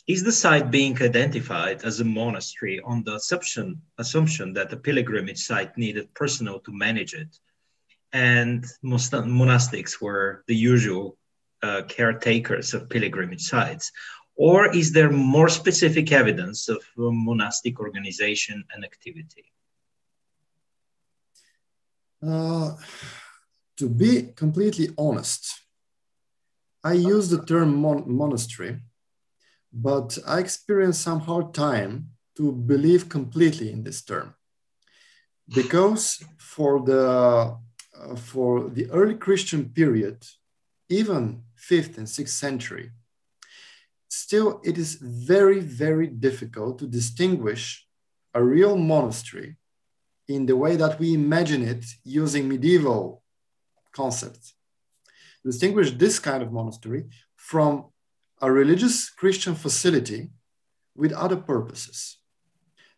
is the site being identified as a monastery on the assumption that the pilgrimage site needed personnel to manage it, and monastics were the usual caretakers of pilgrimage sites? Or is there more specific evidence of monastic organization and activity? To be completely honest, I use the term monastery, but I experienced some hard time to believe completely in this term, because for the early Christian period, even 5th and 6th century, still it is very, very difficult to distinguish a real monastery in the way that we imagine it using medieval concepts. Distinguish this kind of monastery from a religious Christian facility with other purposes.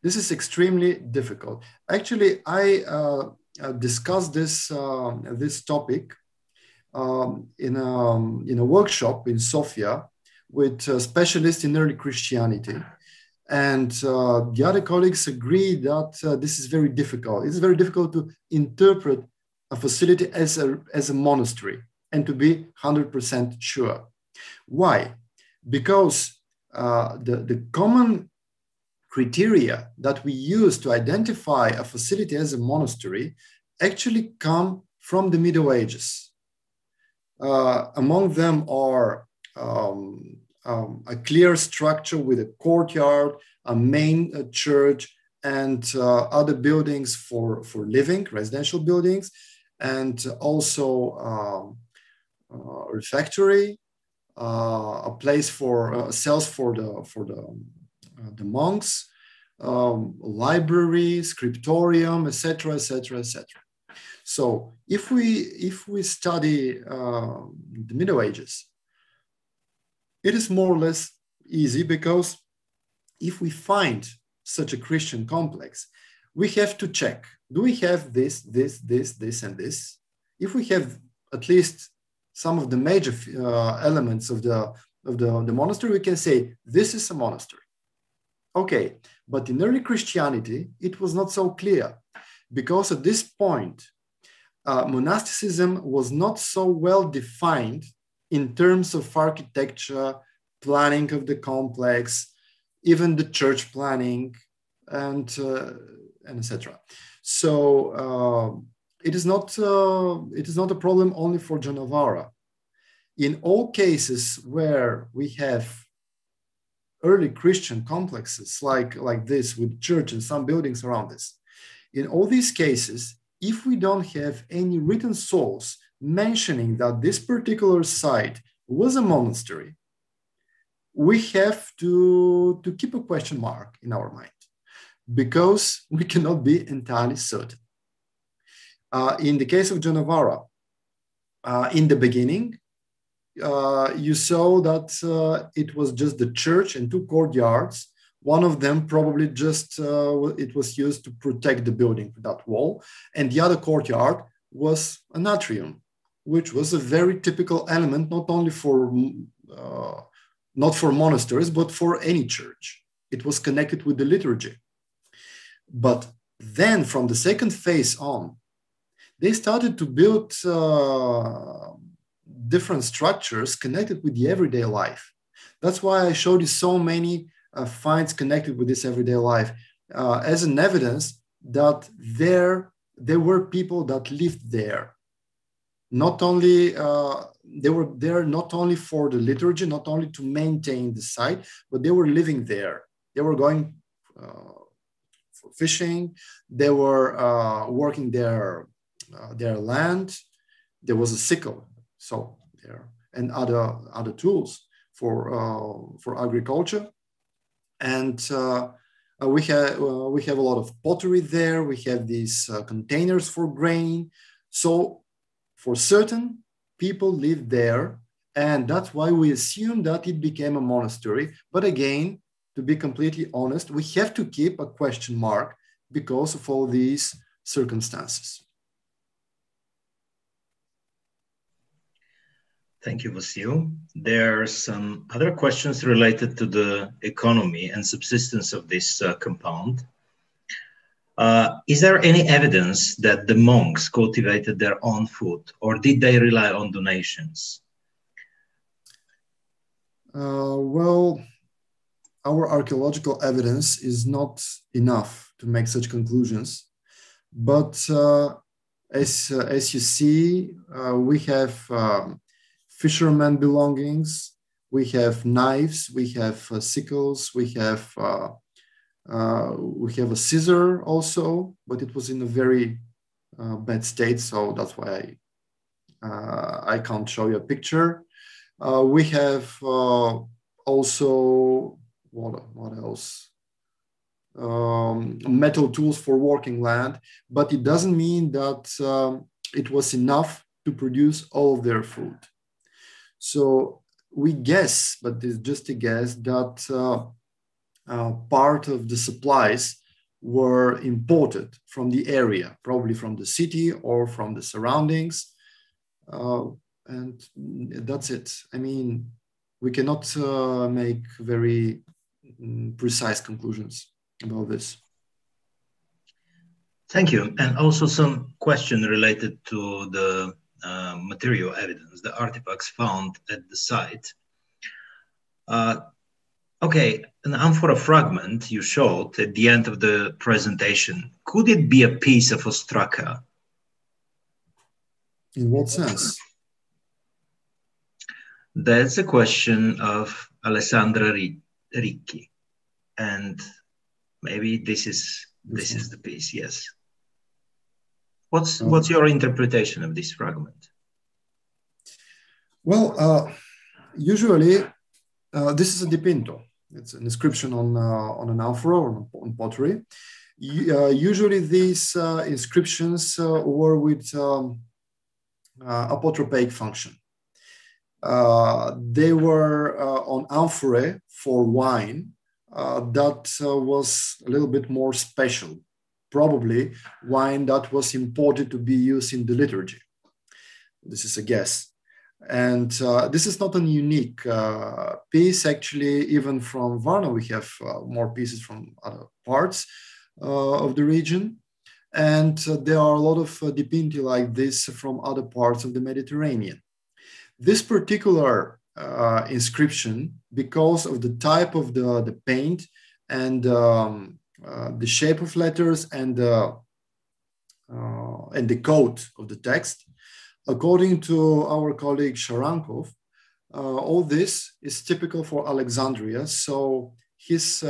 This is extremely difficult. Actually, I discussed this topic in a workshop in Sofia with specialists in early Christianity. And the other colleagues agree that this is very difficult. It's very difficult to interpret a facility as a monastery and to be 100% sure. Why? Because the common criteria that we use to identify a facility as a monastery actually come from the Middle Ages. Among them are a clear structure with a courtyard, a main church, and other buildings for living, residential buildings, and also a refectory, a place for cells for the monks, library, scriptorium, etc., etc., etc. So if we study the Middle Ages, it is more or less easy, because if we find such a Christian complex, we have to check: do we have this, and this? If we have at least some of the major elements of the monastery, we can say this is a monastery. Okay, but in early Christianity, it was not so clear, because at this point, monasticism was not so well defined in terms of architecture, planning of the complex, even the church planning, and etc. So it is not a problem only for Johnavara. In all cases where we have early Christian complexes like this, with church and some buildings around this, in all these cases, if we don't have any written source mentioning that this particular site was a monastery, we have to keep a question mark in our mind, because we cannot be entirely certain. In the case of Johnavara, in the beginning, you saw that it was just the church and 2 courtyards One of them probably just, it was used to protect the building, that wall. And the other courtyard was an atrium, which was a very typical element, not only for, not for monasteries, but for any church. It was connected with the liturgy. But then from the second phase on, they started to build different structures connected with the everyday life. That's why I showed you so many finds connected with this everyday life as an evidence that there were people that lived there. Not only they were there not only for the liturgy, not only to maintain the site, but they were living there. They were going for fishing. They were working their land. There was a sickle, so there, and other tools for agriculture. And we have a lot of pottery there. We have these containers for grain. So for certain, people lived there, and that's why we assume that it became a monastery. But again, to be completely honest, we have to keep a question mark because of all these circumstances. Thank you, Vasil. There are some other questions related to the economy and subsistence of this compound. Is there any evidence that the monks cultivated their own food, or did they rely on donations? Well, our archaeological evidence is not enough to make such conclusions. But as you see, we have fishermen belongings, we have knives, we have sickles, we have a scissor also, but it was in a very bad state, so that's why I can't show you a picture. We have also, what else? Metal tools for working land, but it doesn't mean that it was enough to produce all of their food. So we guess, but it's just a guess, that part of the supplies were imported from the area, probably from the city or from the surroundings. And that's it. I mean, we cannot make very precise conclusions about this. Thank you. And also some question related to the material evidence, the artifacts found at the site. Okay, an amphora fragment you showed at the end of the presentation. Could it be a piece of ostraca? In what sense? That's a question of Alessandra Ricci, and maybe this is the piece. Yes. What's your interpretation of this fragment? Well, usually this is a dipinto. It's an inscription on an amphora or on pottery. Usually these inscriptions were with apotropaic function. They were on amphorae for wine that was a little bit more special. Probably wine that was imported to be used in the liturgy. This is a guess. And this is not a unique piece. Actually, even from Varna, we have more pieces from other parts of the region. And there are a lot of dipinti like this from other parts of the Mediterranean. This particular inscription, because of the type of the paint and the shape of letters and the code of the text, according to our colleague Sharankov, all this is typical for Alexandria. So his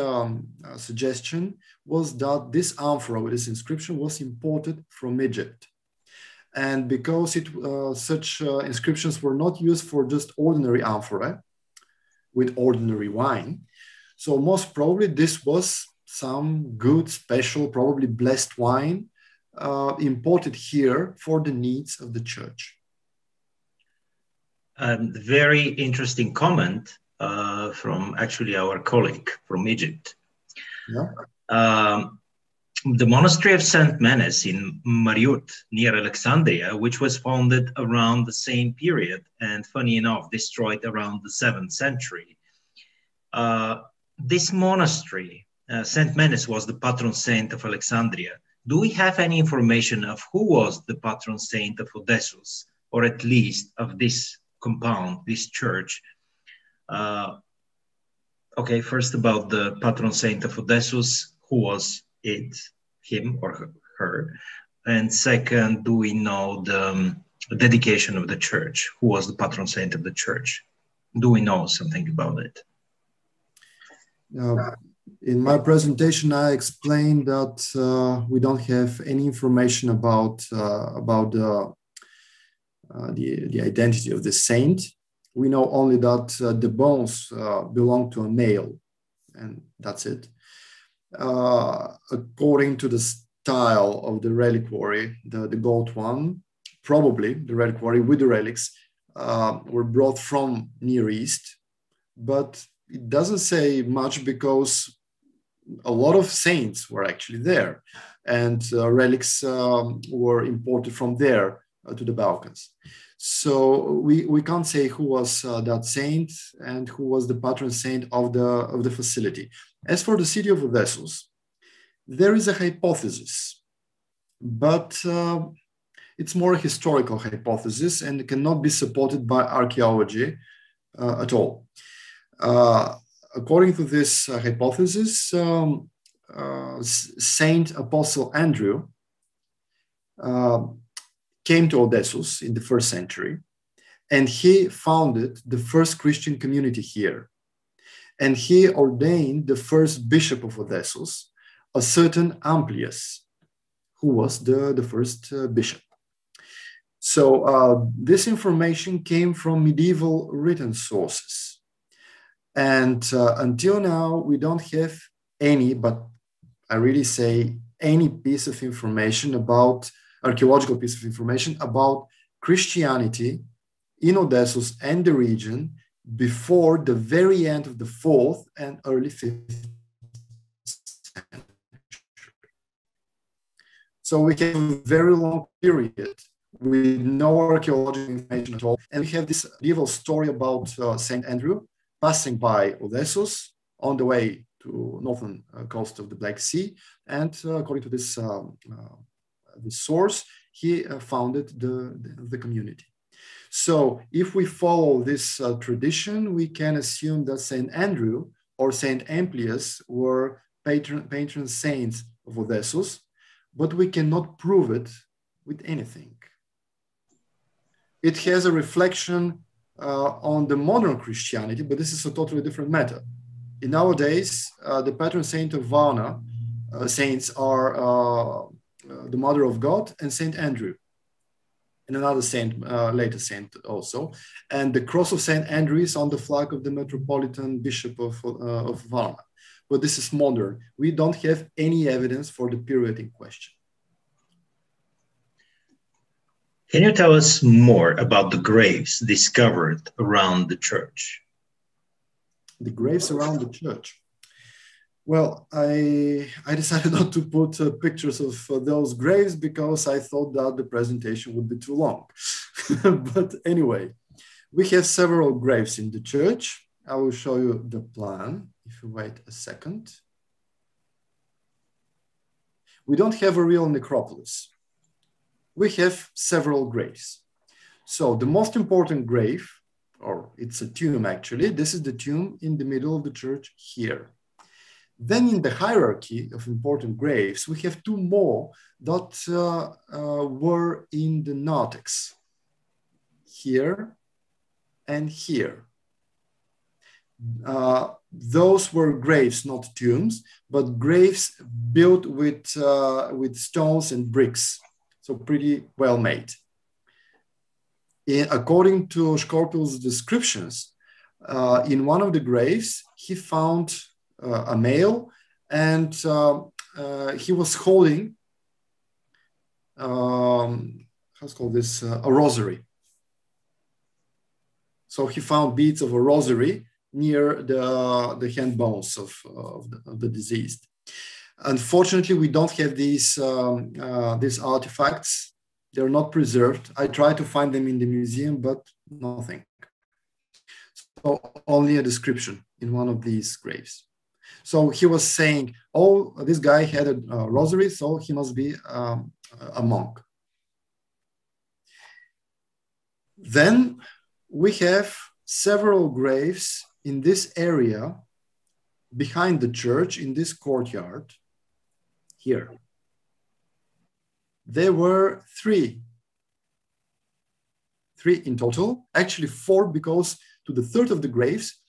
suggestion was that this amphora with this inscription was imported from Egypt. And because such inscriptions were not used for just ordinary amphora with ordinary wine, so most probably this was some good, special, probably blessed wine imported here for the needs of the church. Very interesting comment from actually our colleague from Egypt. Yeah. The monastery of St. Menes in Mariut, near Alexandria, which was founded around the same period and, funny enough, destroyed around the 7th century. This monastery, St. Menes, was the patron saint of Alexandria. Do we have any information of who was the patron saint of Odessos, or at least of this compound, this church? Okay, first about the patron saint of Odessos, who was it, him or her? And second, do we know the dedication of the church? Who was the patron saint of the church? Do we know something about it? In my presentation, I explained that we don't have any information about the identity of the saint. We know only that the bones belong to a male, and that's it. According to the style of the reliquary, the gold one, probably the reliquary with the relics were brought from Near East, but it doesn't say much because a lot of saints were actually there, and relics were imported from there to the Balkans. So we can't say who was that saint and who was the patron saint of the facility. As for the city of Odessos, there is a hypothesis, but it's more a historical hypothesis and cannot be supported by archaeology at all. According to this hypothesis, Saint Apostle Andrew came to Odessos in the 1st century, and he founded the first Christian community here. And he ordained the first bishop of Odessos, a certain Amplius, who was the first bishop. So this information came from medieval written sources. And until now, we don't have any, but I really say any piece of information about, archaeological piece of information about Christianity in Odessos and the region before the very end of the 4th and early 5th century. So we have a very long period with no archaeological information at all. And we have this medieval story about St. Andrew passing by Odessos on the way to northern coast of the Black Sea. And according to this, this source, he founded the community. So if we follow this tradition, we can assume that St. Andrew or St. Amplius were patron saints of Odessos, but we cannot prove it with anything. It has a reflection on the modern Christianity, but this is a totally different matter. In nowadays, the patron saint of Varna saints are the Mother of God and St. Andrew, and another saint, later saint also. And the cross of St. Andrew is on the flag of the Metropolitan Bishop of Varna. But this is modern. We don't have any evidence for the period in question. Can you tell us more about the graves discovered around the church? The graves around the church. Well, I decided not to put pictures of those graves because I thought that the presentation would be too long. But anyway, we have several graves in the church. I will show you the plan if you wait a second. We don't have a real necropolis. We have several graves. So the most important grave, or it's a tomb actually, this is the tomb in the middle of the church here. Then in the hierarchy of important graves, we have two more that were in the narthex, here and here. Those were graves, not tombs, but graves built with stones and bricks. So pretty well made. According to Scorpio's descriptions, in one of the graves, he found a male, and he was holding, how's called this, a rosary. So he found beads of a rosary near the hand bones of the deceased. Unfortunately, we don't have these artifacts. They're not preserved. I tried to find them in the museum, but nothing. So only a description in one of these graves. So he was saying, oh, this guy had a rosary, so he must be a monk. Then we have several graves in this area behind the church, in this courtyard here. There were three in total, actually four, because to the third of the graves,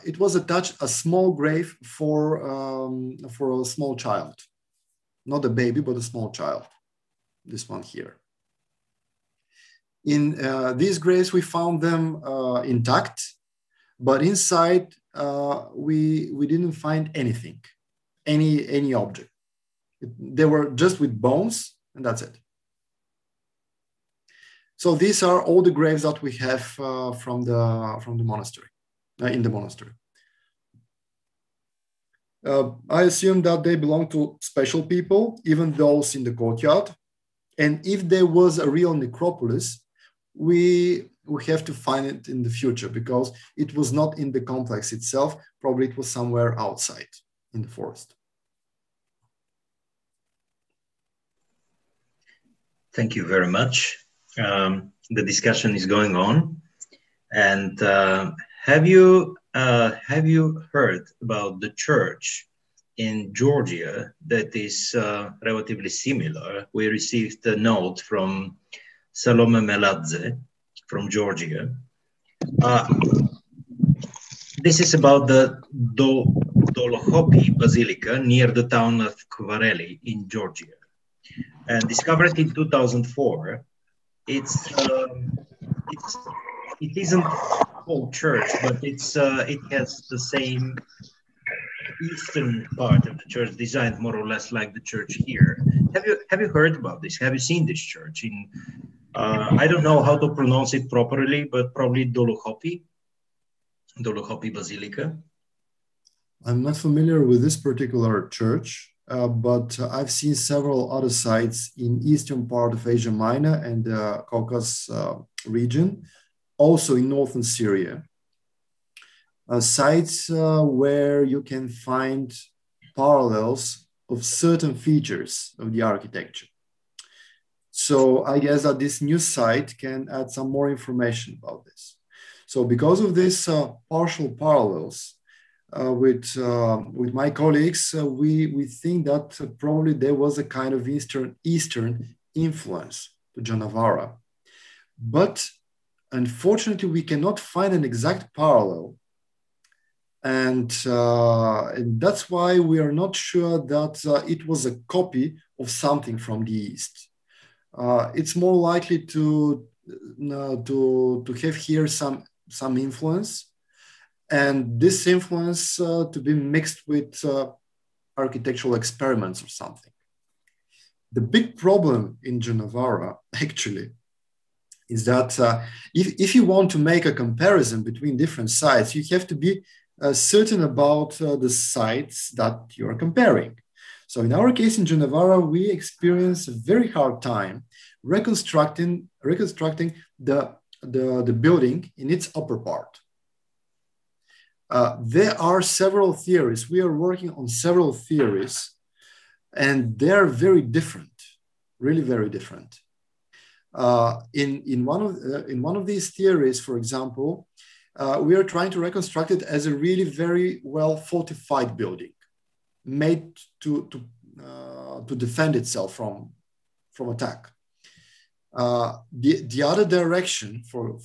it was attached a small grave for a small child, not a baby, but a small child, this one here. In these graves, we found them intact, but inside we didn't find anything, any object. They were just with bones, and that's it. So these are all the graves that we have from the monastery, in the monastery. I assume that they belong to special people, even those in the courtyard. And if there was a real necropolis, we have to find it in the future, because it was not in the complex itself. Probably it was somewhere outside in the forest. Thank you very much. The discussion is going on, and have you heard about the church in Georgia that is relatively similar? We received a note from Salome Meladze from Georgia. This is about the Dolohopi Basilica near the town of Kvareli in Georgia, and discovered in 2004. It isn't called church, but it has the same eastern part of the church, designed more or less like the church here. Have you heard about this? Have you seen this church in? I don't know how to pronounce it properly, but probably Dolohopi Basilica. I'm not familiar with this particular church. But I've seen several other sites in eastern part of Asia Minor and the Caucasus region, also in northern Syria. Sites where you can find parallels of certain features of the architecture. So I guess that this new site can add some more information about this. So because of this partial parallels, with my colleagues, we think that probably there was a kind of Eastern influence to Janavara. But unfortunately, we cannot find an exact parallel. And that's why we are not sure that it was a copy of something from the East. It's more likely to have here some influence, and this influence to be mixed with architectural experiments or something. The big problem in Janavara, actually, is that if you want to make a comparison between different sites, you have to be certain about the sites that you are comparing. So in our case in Johnavara, we experience a very hard time reconstructing the building in its upper part. There are several theories. We are working on several theories, and they're very different, really very different. In one of these theories, for example, we are trying to reconstruct it as a really very well fortified building, made to defend itself from attack. The other direction for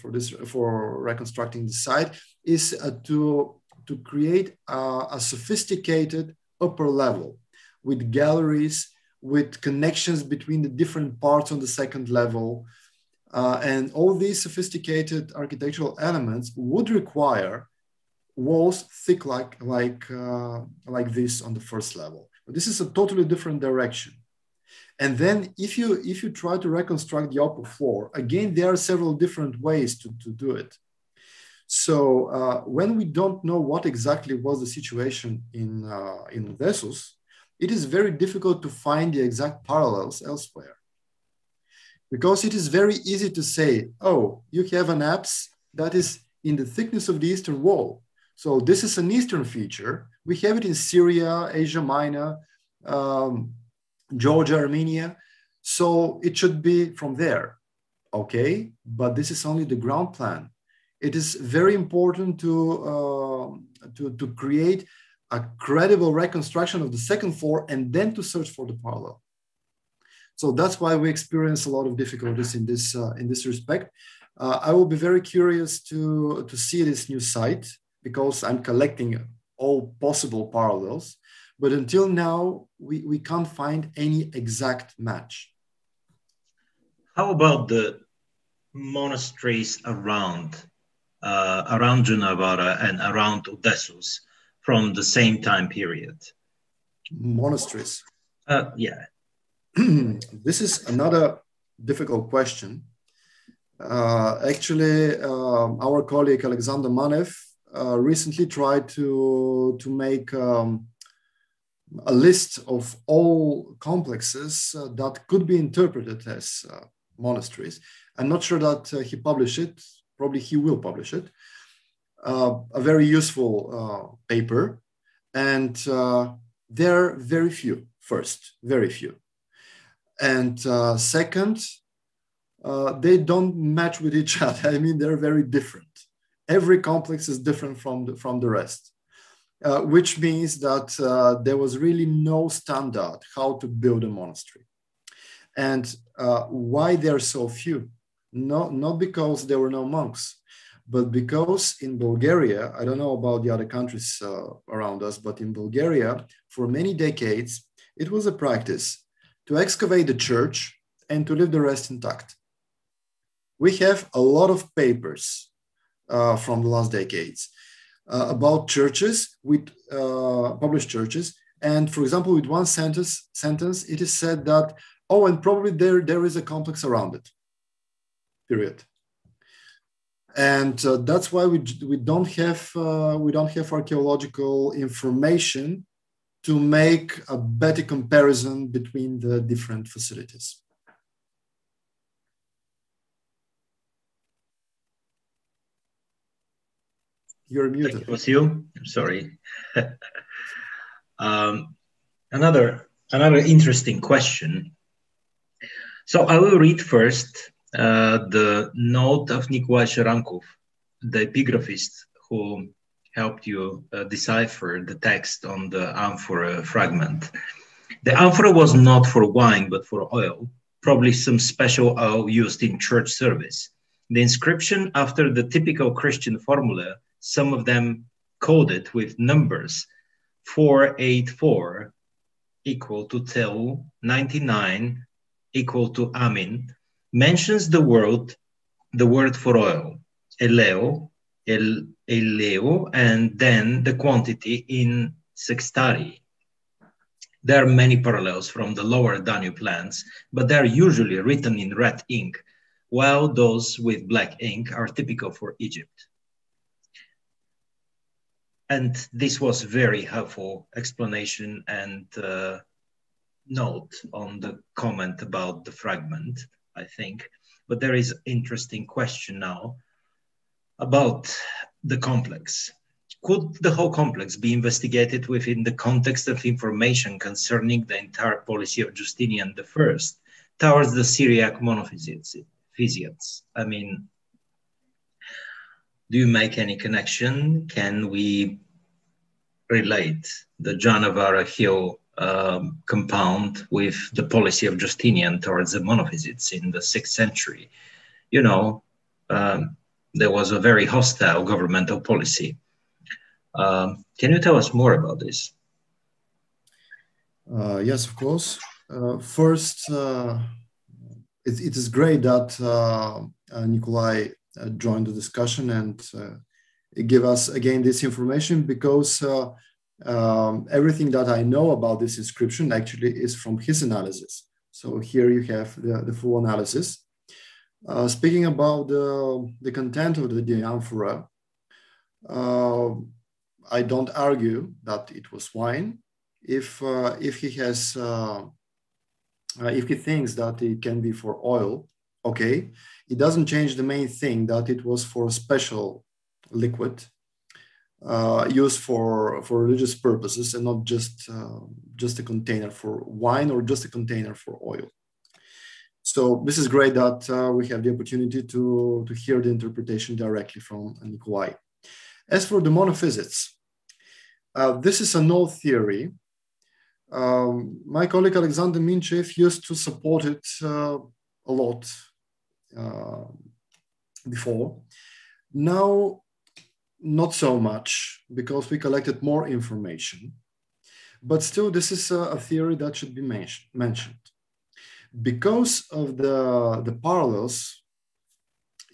reconstructing the site is to create a sophisticated upper level with galleries, with connections between the different parts on the second level. And all these sophisticated architectural elements would require walls thick like this on the first level. But this is a totally different direction. And then if you try to reconstruct the upper floor, again, there are several different ways to do it. So when we don't know what exactly was the situation in Odessos, it is very difficult to find the exact parallels elsewhere. Because it is very easy to say, oh, you have an apse that is in the thickness of the eastern wall. So this is an eastern feature. We have it in Syria, Asia Minor, Georgia, Armenia. So it should be from there. Okay, but this is only the ground plan. It is very important to create a credible reconstruction of the second floor and then to search for the parallel. So that's why we experience a lot of difficulties in this respect. I will be very curious to see this new site because I'm collecting all possible parallels. But until now, we can't find any exact match. How about the monasteries around Johnavara and around Odessos from the same time period? Monasteries. Yeah. This is another difficult question. Actually, our colleague Alexander Manev recently tried to make a list of all complexes that could be interpreted as monasteries. I'm not sure that he published it. Probably he will publish it. A very useful paper. And there are very few, first, very few. And second, they don't match with each other. I mean, they're very different. Every complex is different from the rest, which means that there was really no standard how to build a monastery. And why there are so few? Not because there were no monks, but because in Bulgaria, I don't know about the other countries around us, but in Bulgaria, for many decades, it was a practice to excavate the church and to leave the rest intact. We have a lot of papers from the last decades about churches, with published churches. And for example, with one sentence, it is said that, oh, and probably there is a complex around it, period. And that's why we don't have archaeological information to make a better comparison between the different facilities. You're muted. Thank you, Vasil. I'm sorry. Another interesting question. So I will read first the note of Nikolai Sharankov, the epigraphist who helped you decipher the text on the amphora fragment. The amphora was not for wine, but for oil, probably some special oil used in church service. The inscription, after the typical Christian formula, some of them coded with numbers 484 equal to Tel, 99 equal to Amin, mentions the word for oil, eleo, and then the quantity in sextari. There are many parallels from the lower Danube lands, but they are usually written in red ink, while those with black ink are typical for Egypt. And this was very helpful explanation and note on the comment about the fragment, I think. But there is an interesting question now about the complex. Could the whole complex be investigated within the context of information concerning the entire policy of Justinian I towards the Syriac monophysites? I mean, do you make any connection? Can we relate the Janavara hill compound with the policy of Justinian towards the monophysites in the 6th century? You know, there was a very hostile governmental policy. Can you tell us more about this? Yes, of course. First, it is great that Nikolai joined the discussion and give us again this information, because everything that I know about this inscription actually is from his analysis. So here you have the full analysis. Speaking about the content of the amphora, I don't argue that it was wine. if he has if he thinks that it can be for oil, okay, it doesn't change the main thing that it was for a special liquid used for religious purposes and not just a container for wine or just a container for oil. So this is great that we have the opportunity to hear the interpretation directly from Nikolai. As for the monophysites, this is an old theory. My colleague Alexander Minchev used to support it a lot before. Now, not so much, because we collected more information. But still, this is a theory that should be mentioned. Because of the parallels,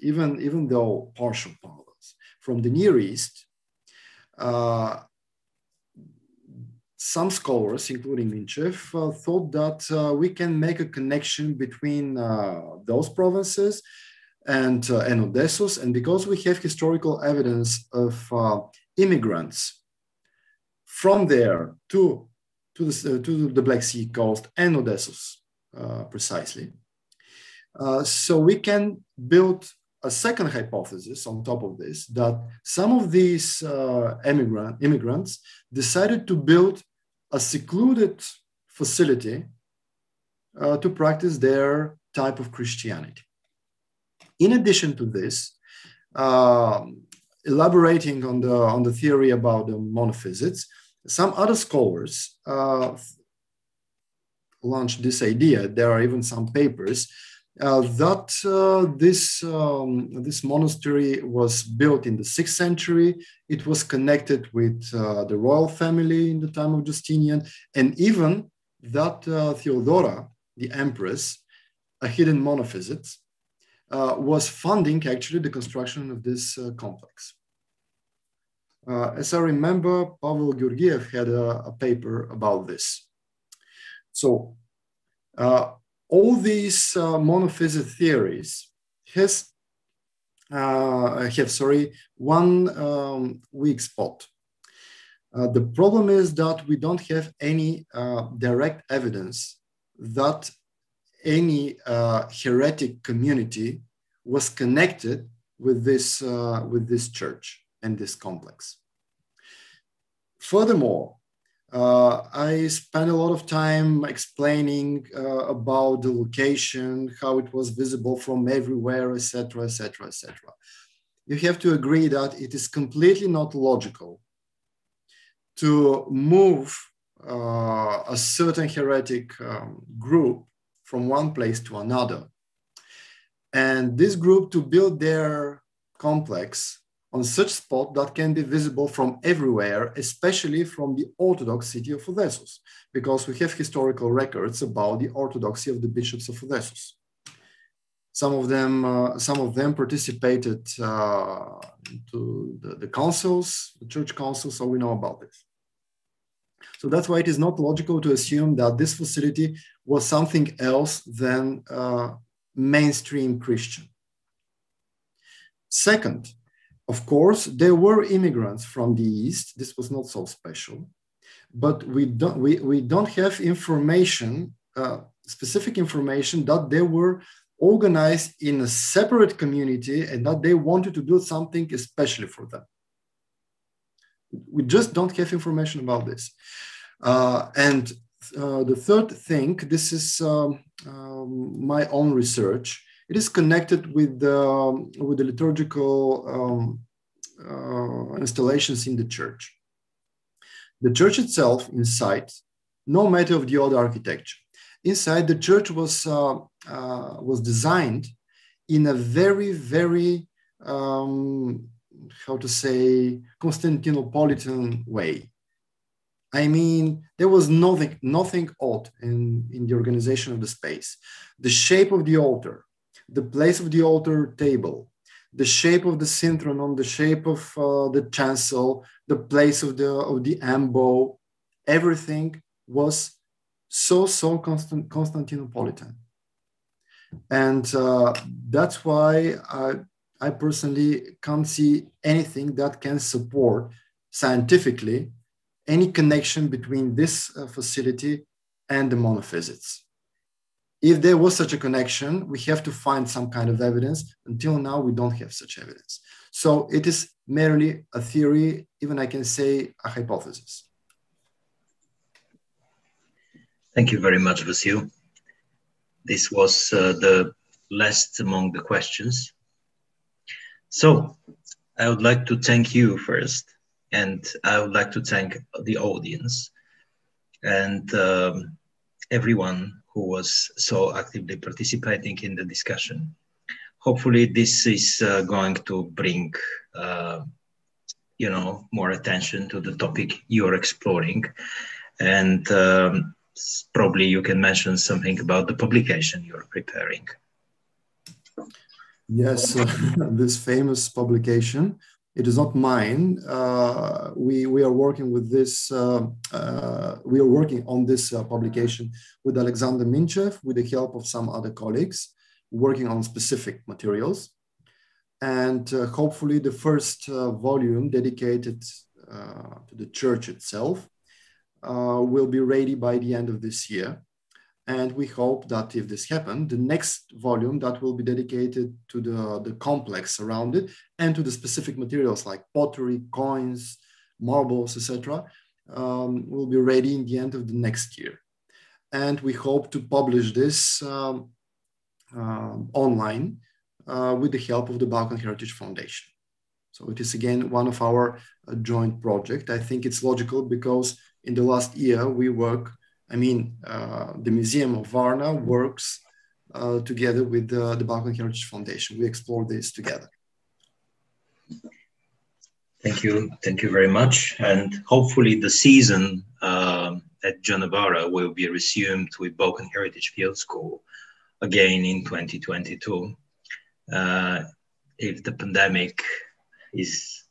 even though partial parallels, from the Near East, some scholars, including Minchev, thought that we can make a connection between those provinces and Odessos, and because we have historical evidence of immigrants from there to the Black Sea coast and Odessos precisely, so we can build a second hypothesis on top of this, that some of these immigrants decided to build a secluded facility to practice their type of Christianity. In addition to this, elaborating on the theory about the monophysites, some other scholars launched this idea. There are even some papers that this monastery was built in the 6th century. It was connected with the royal family in the time of Justinian, and even that Theodora, the empress, a hidden monophysite, was funding actually the construction of this complex. As I remember, Pavel Georgiev had a paper about this. So all these monophysite theories have one weak spot. The problem is that we don't have any direct evidence that any heretic community was connected with this church and this complex. Furthermore, I spent a lot of time explaining about the location, how it was visible from everywhere, etc., etc., etc. You have to agree that it is completely not logical to move a certain heretic group from one place to another, and this group to build their complex on such spot that can be visible from everywhere, especially from the Orthodox city of Odessos, because we have historical records about the orthodoxy of the bishops of Odessos. Some of them participated to the councils, the church councils, so we know about this. So that's why it is not logical to assume that this facility was something else than mainstream Christian. Second, of course, there were immigrants from the East. This was not so special, but we don't have information, specific information that they were organized in a separate community and that they wanted to do something especially for them. We just don't have information about this. And the third thing, this is my own research. It is connected with the liturgical installations in the church. The church itself, inside, no matter of the old architecture, inside the church was designed in a very, very how to say, Constantinopolitan way. I mean, there was nothing odd in the organization of the space. The shape of the altar, the place of the altar table, the shape of the synthronon, the shape of the chancel, the place of the ambo, everything was so Constantinopolitan. And that's why I personally can't see anything that can support scientifically any connection between this facility and the monophysites. If there was such a connection, we have to find some kind of evidence. Until now, we don't have such evidence. So it is merely a theory, even I can say a hypothesis. Thank you very much, Vasil. This was the last among the questions. So I would like to thank you first, and I would like to thank the audience and everyone who was so actively participating in the discussion. Hopefully this is going to bring you know, more attention to the topic you're exploring, and probably you can mention something about the publication you're preparing. Yes, this famous publication, it is not mine. We are working with this, we are working on this publication with Alexander Minchev, with the help of some other colleagues, working on specific materials. And hopefully the first volume dedicated to the church itself will be ready by the end of this year. And we hope that if this happens, the next volume that will be dedicated to the complex around it and to the specific materials like pottery, coins, marbles, etc., will be ready in the end of the next year. And we hope to publish this online with the help of the Balkan Heritage Foundation. So it is again one of our joint projects. I think it's logical because in the last year we work, I mean, the Museum of Varna works together with the Balkan Heritage Foundation. We explore this together. Thank you very much. And hopefully the season at Johnavara will be resumed with Balkan Heritage Field School again in 2022. If the pandemic is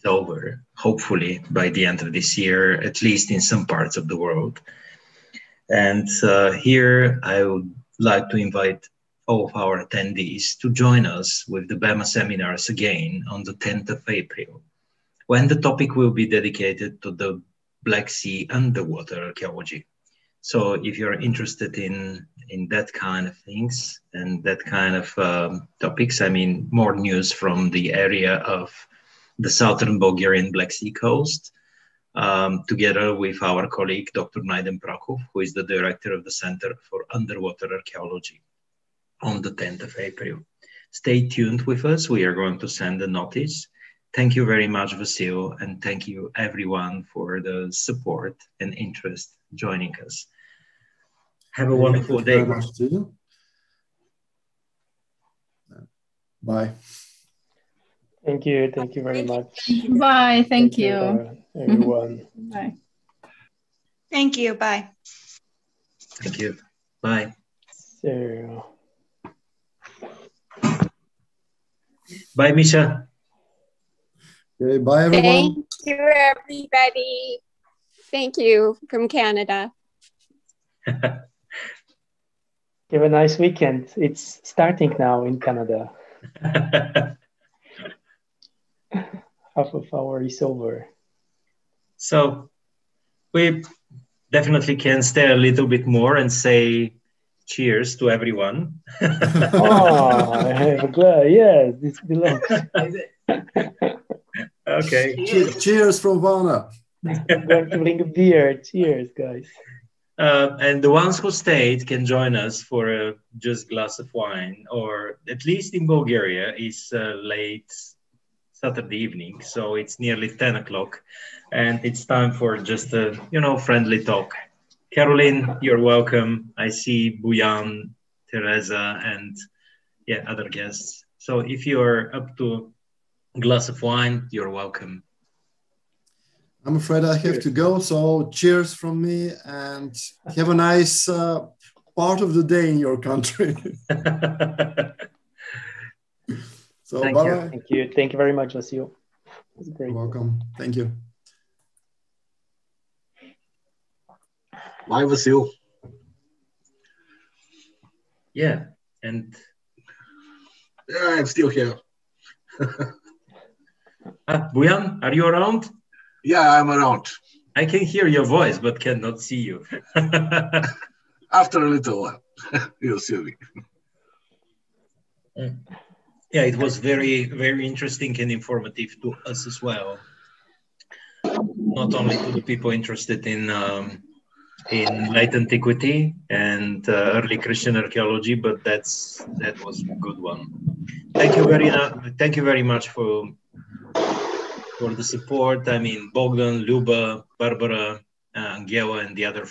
over, hopefully by the end of this year, at least in some parts of the world. And here I would like to invite all of our attendees to join us with the BEMA seminars again on the 10th of April, when the topic will be dedicated to the Black Sea underwater archaeology. So if you're interested in that kind of things and that kind of topics, I mean, more news from the area of the southern Bulgarian Black Sea coast, together with our colleague, Dr. Naiden Prakov, who is the director of the Center for Underwater Archaeology, on the 10th of April. Stay tuned with us. We are going to send a notice. Thank you very much, Vasil, and thank you everyone for the support and interest joining us. Have a wonderful day. Very much to you. Bye. Thank you very much. Bye, thank you. Everyone. Bye. Thank you, bye. Thank you, bye. So. Bye, Misha. Okay, bye, everyone. Thank you, everybody. Thank you from Canada. Have a nice weekend. It's starting now in Canada. Half of hour is over. So we definitely can stay a little bit more and say cheers to everyone. Oh, I have a glass. Yes, this belongs. Okay. Cheers from Varna. I'm going to bring a beer. Cheers, guys. And the ones who stayed can join us for a just glass of wine, or at least in Bulgaria, it's late Saturday evening, so it's nearly 10 o'clock, and it's time for just a, you know, friendly talk. Caroline, you're welcome. I see Buyan, Teresa, and yeah, other guests. So if you're up to a glass of wine, you're welcome. I'm afraid I have to go, so cheers from me, and have a nice part of the day in your country. So Thank bye. You. Thank you very much, Vasil. It was great. You're welcome. Thank you. Bye, Vasil. Yeah, and yeah, I'm still here. Buyan, are you around? Yeah, I'm around. I can hear your voice, but cannot see you. After a little while, you'll see me. Yeah, it was very, very interesting and informative to us as well. Not only to the people interested in late antiquity and early Christian archaeology, but that was a good one. Thank you very much for the support. I mean, Bogdan, Luba, Barbara, Angela, and the other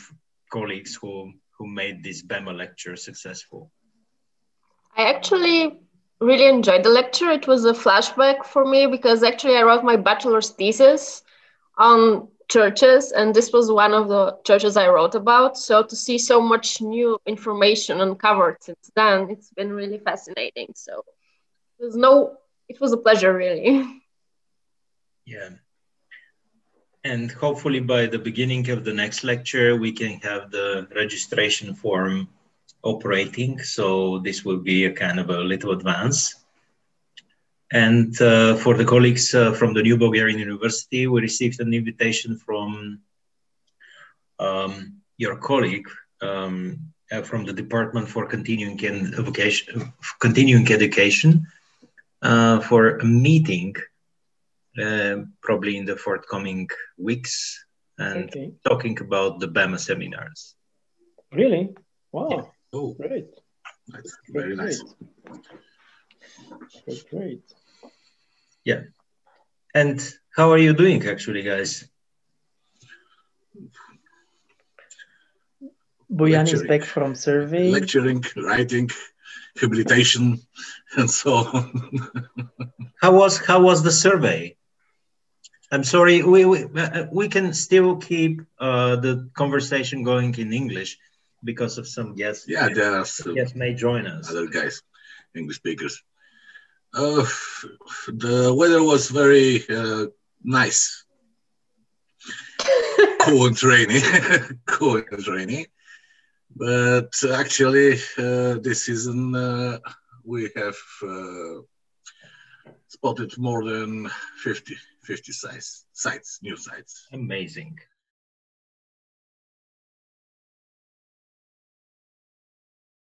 colleagues who made this BEMA lecture successful. I actually really enjoyed the lecture. It was a flashback for me because actually I wrote my bachelor's thesis on churches, and this was one of the churches I wrote about. So to see so much new information uncovered since then, it's been really fascinating. So it was a pleasure, really. Yeah. And hopefully by the beginning of the next lecture, we can have the registration form operating. So this will be a kind of a little advance. And for the colleagues from the New Bulgarian University, we received an invitation from your colleague from the Department for Continuing Education for a meeting, probably in the forthcoming weeks, and talking about the BEMA seminars. Really? Wow. Yeah. Oh, great. That's very nice. Great. Yeah. And how are you doing, actually, guys? Boyan is back from survey. Lecturing, writing, habilitation, and so on. How was the survey? I'm sorry, we can still keep the conversation going in English because of some guests. Yeah, there are some guests may join us. Other guys, English speakers. The weather was very nice. Cool and rainy. But actually, this season we have spotted more than 50 sites, new sites. Amazing.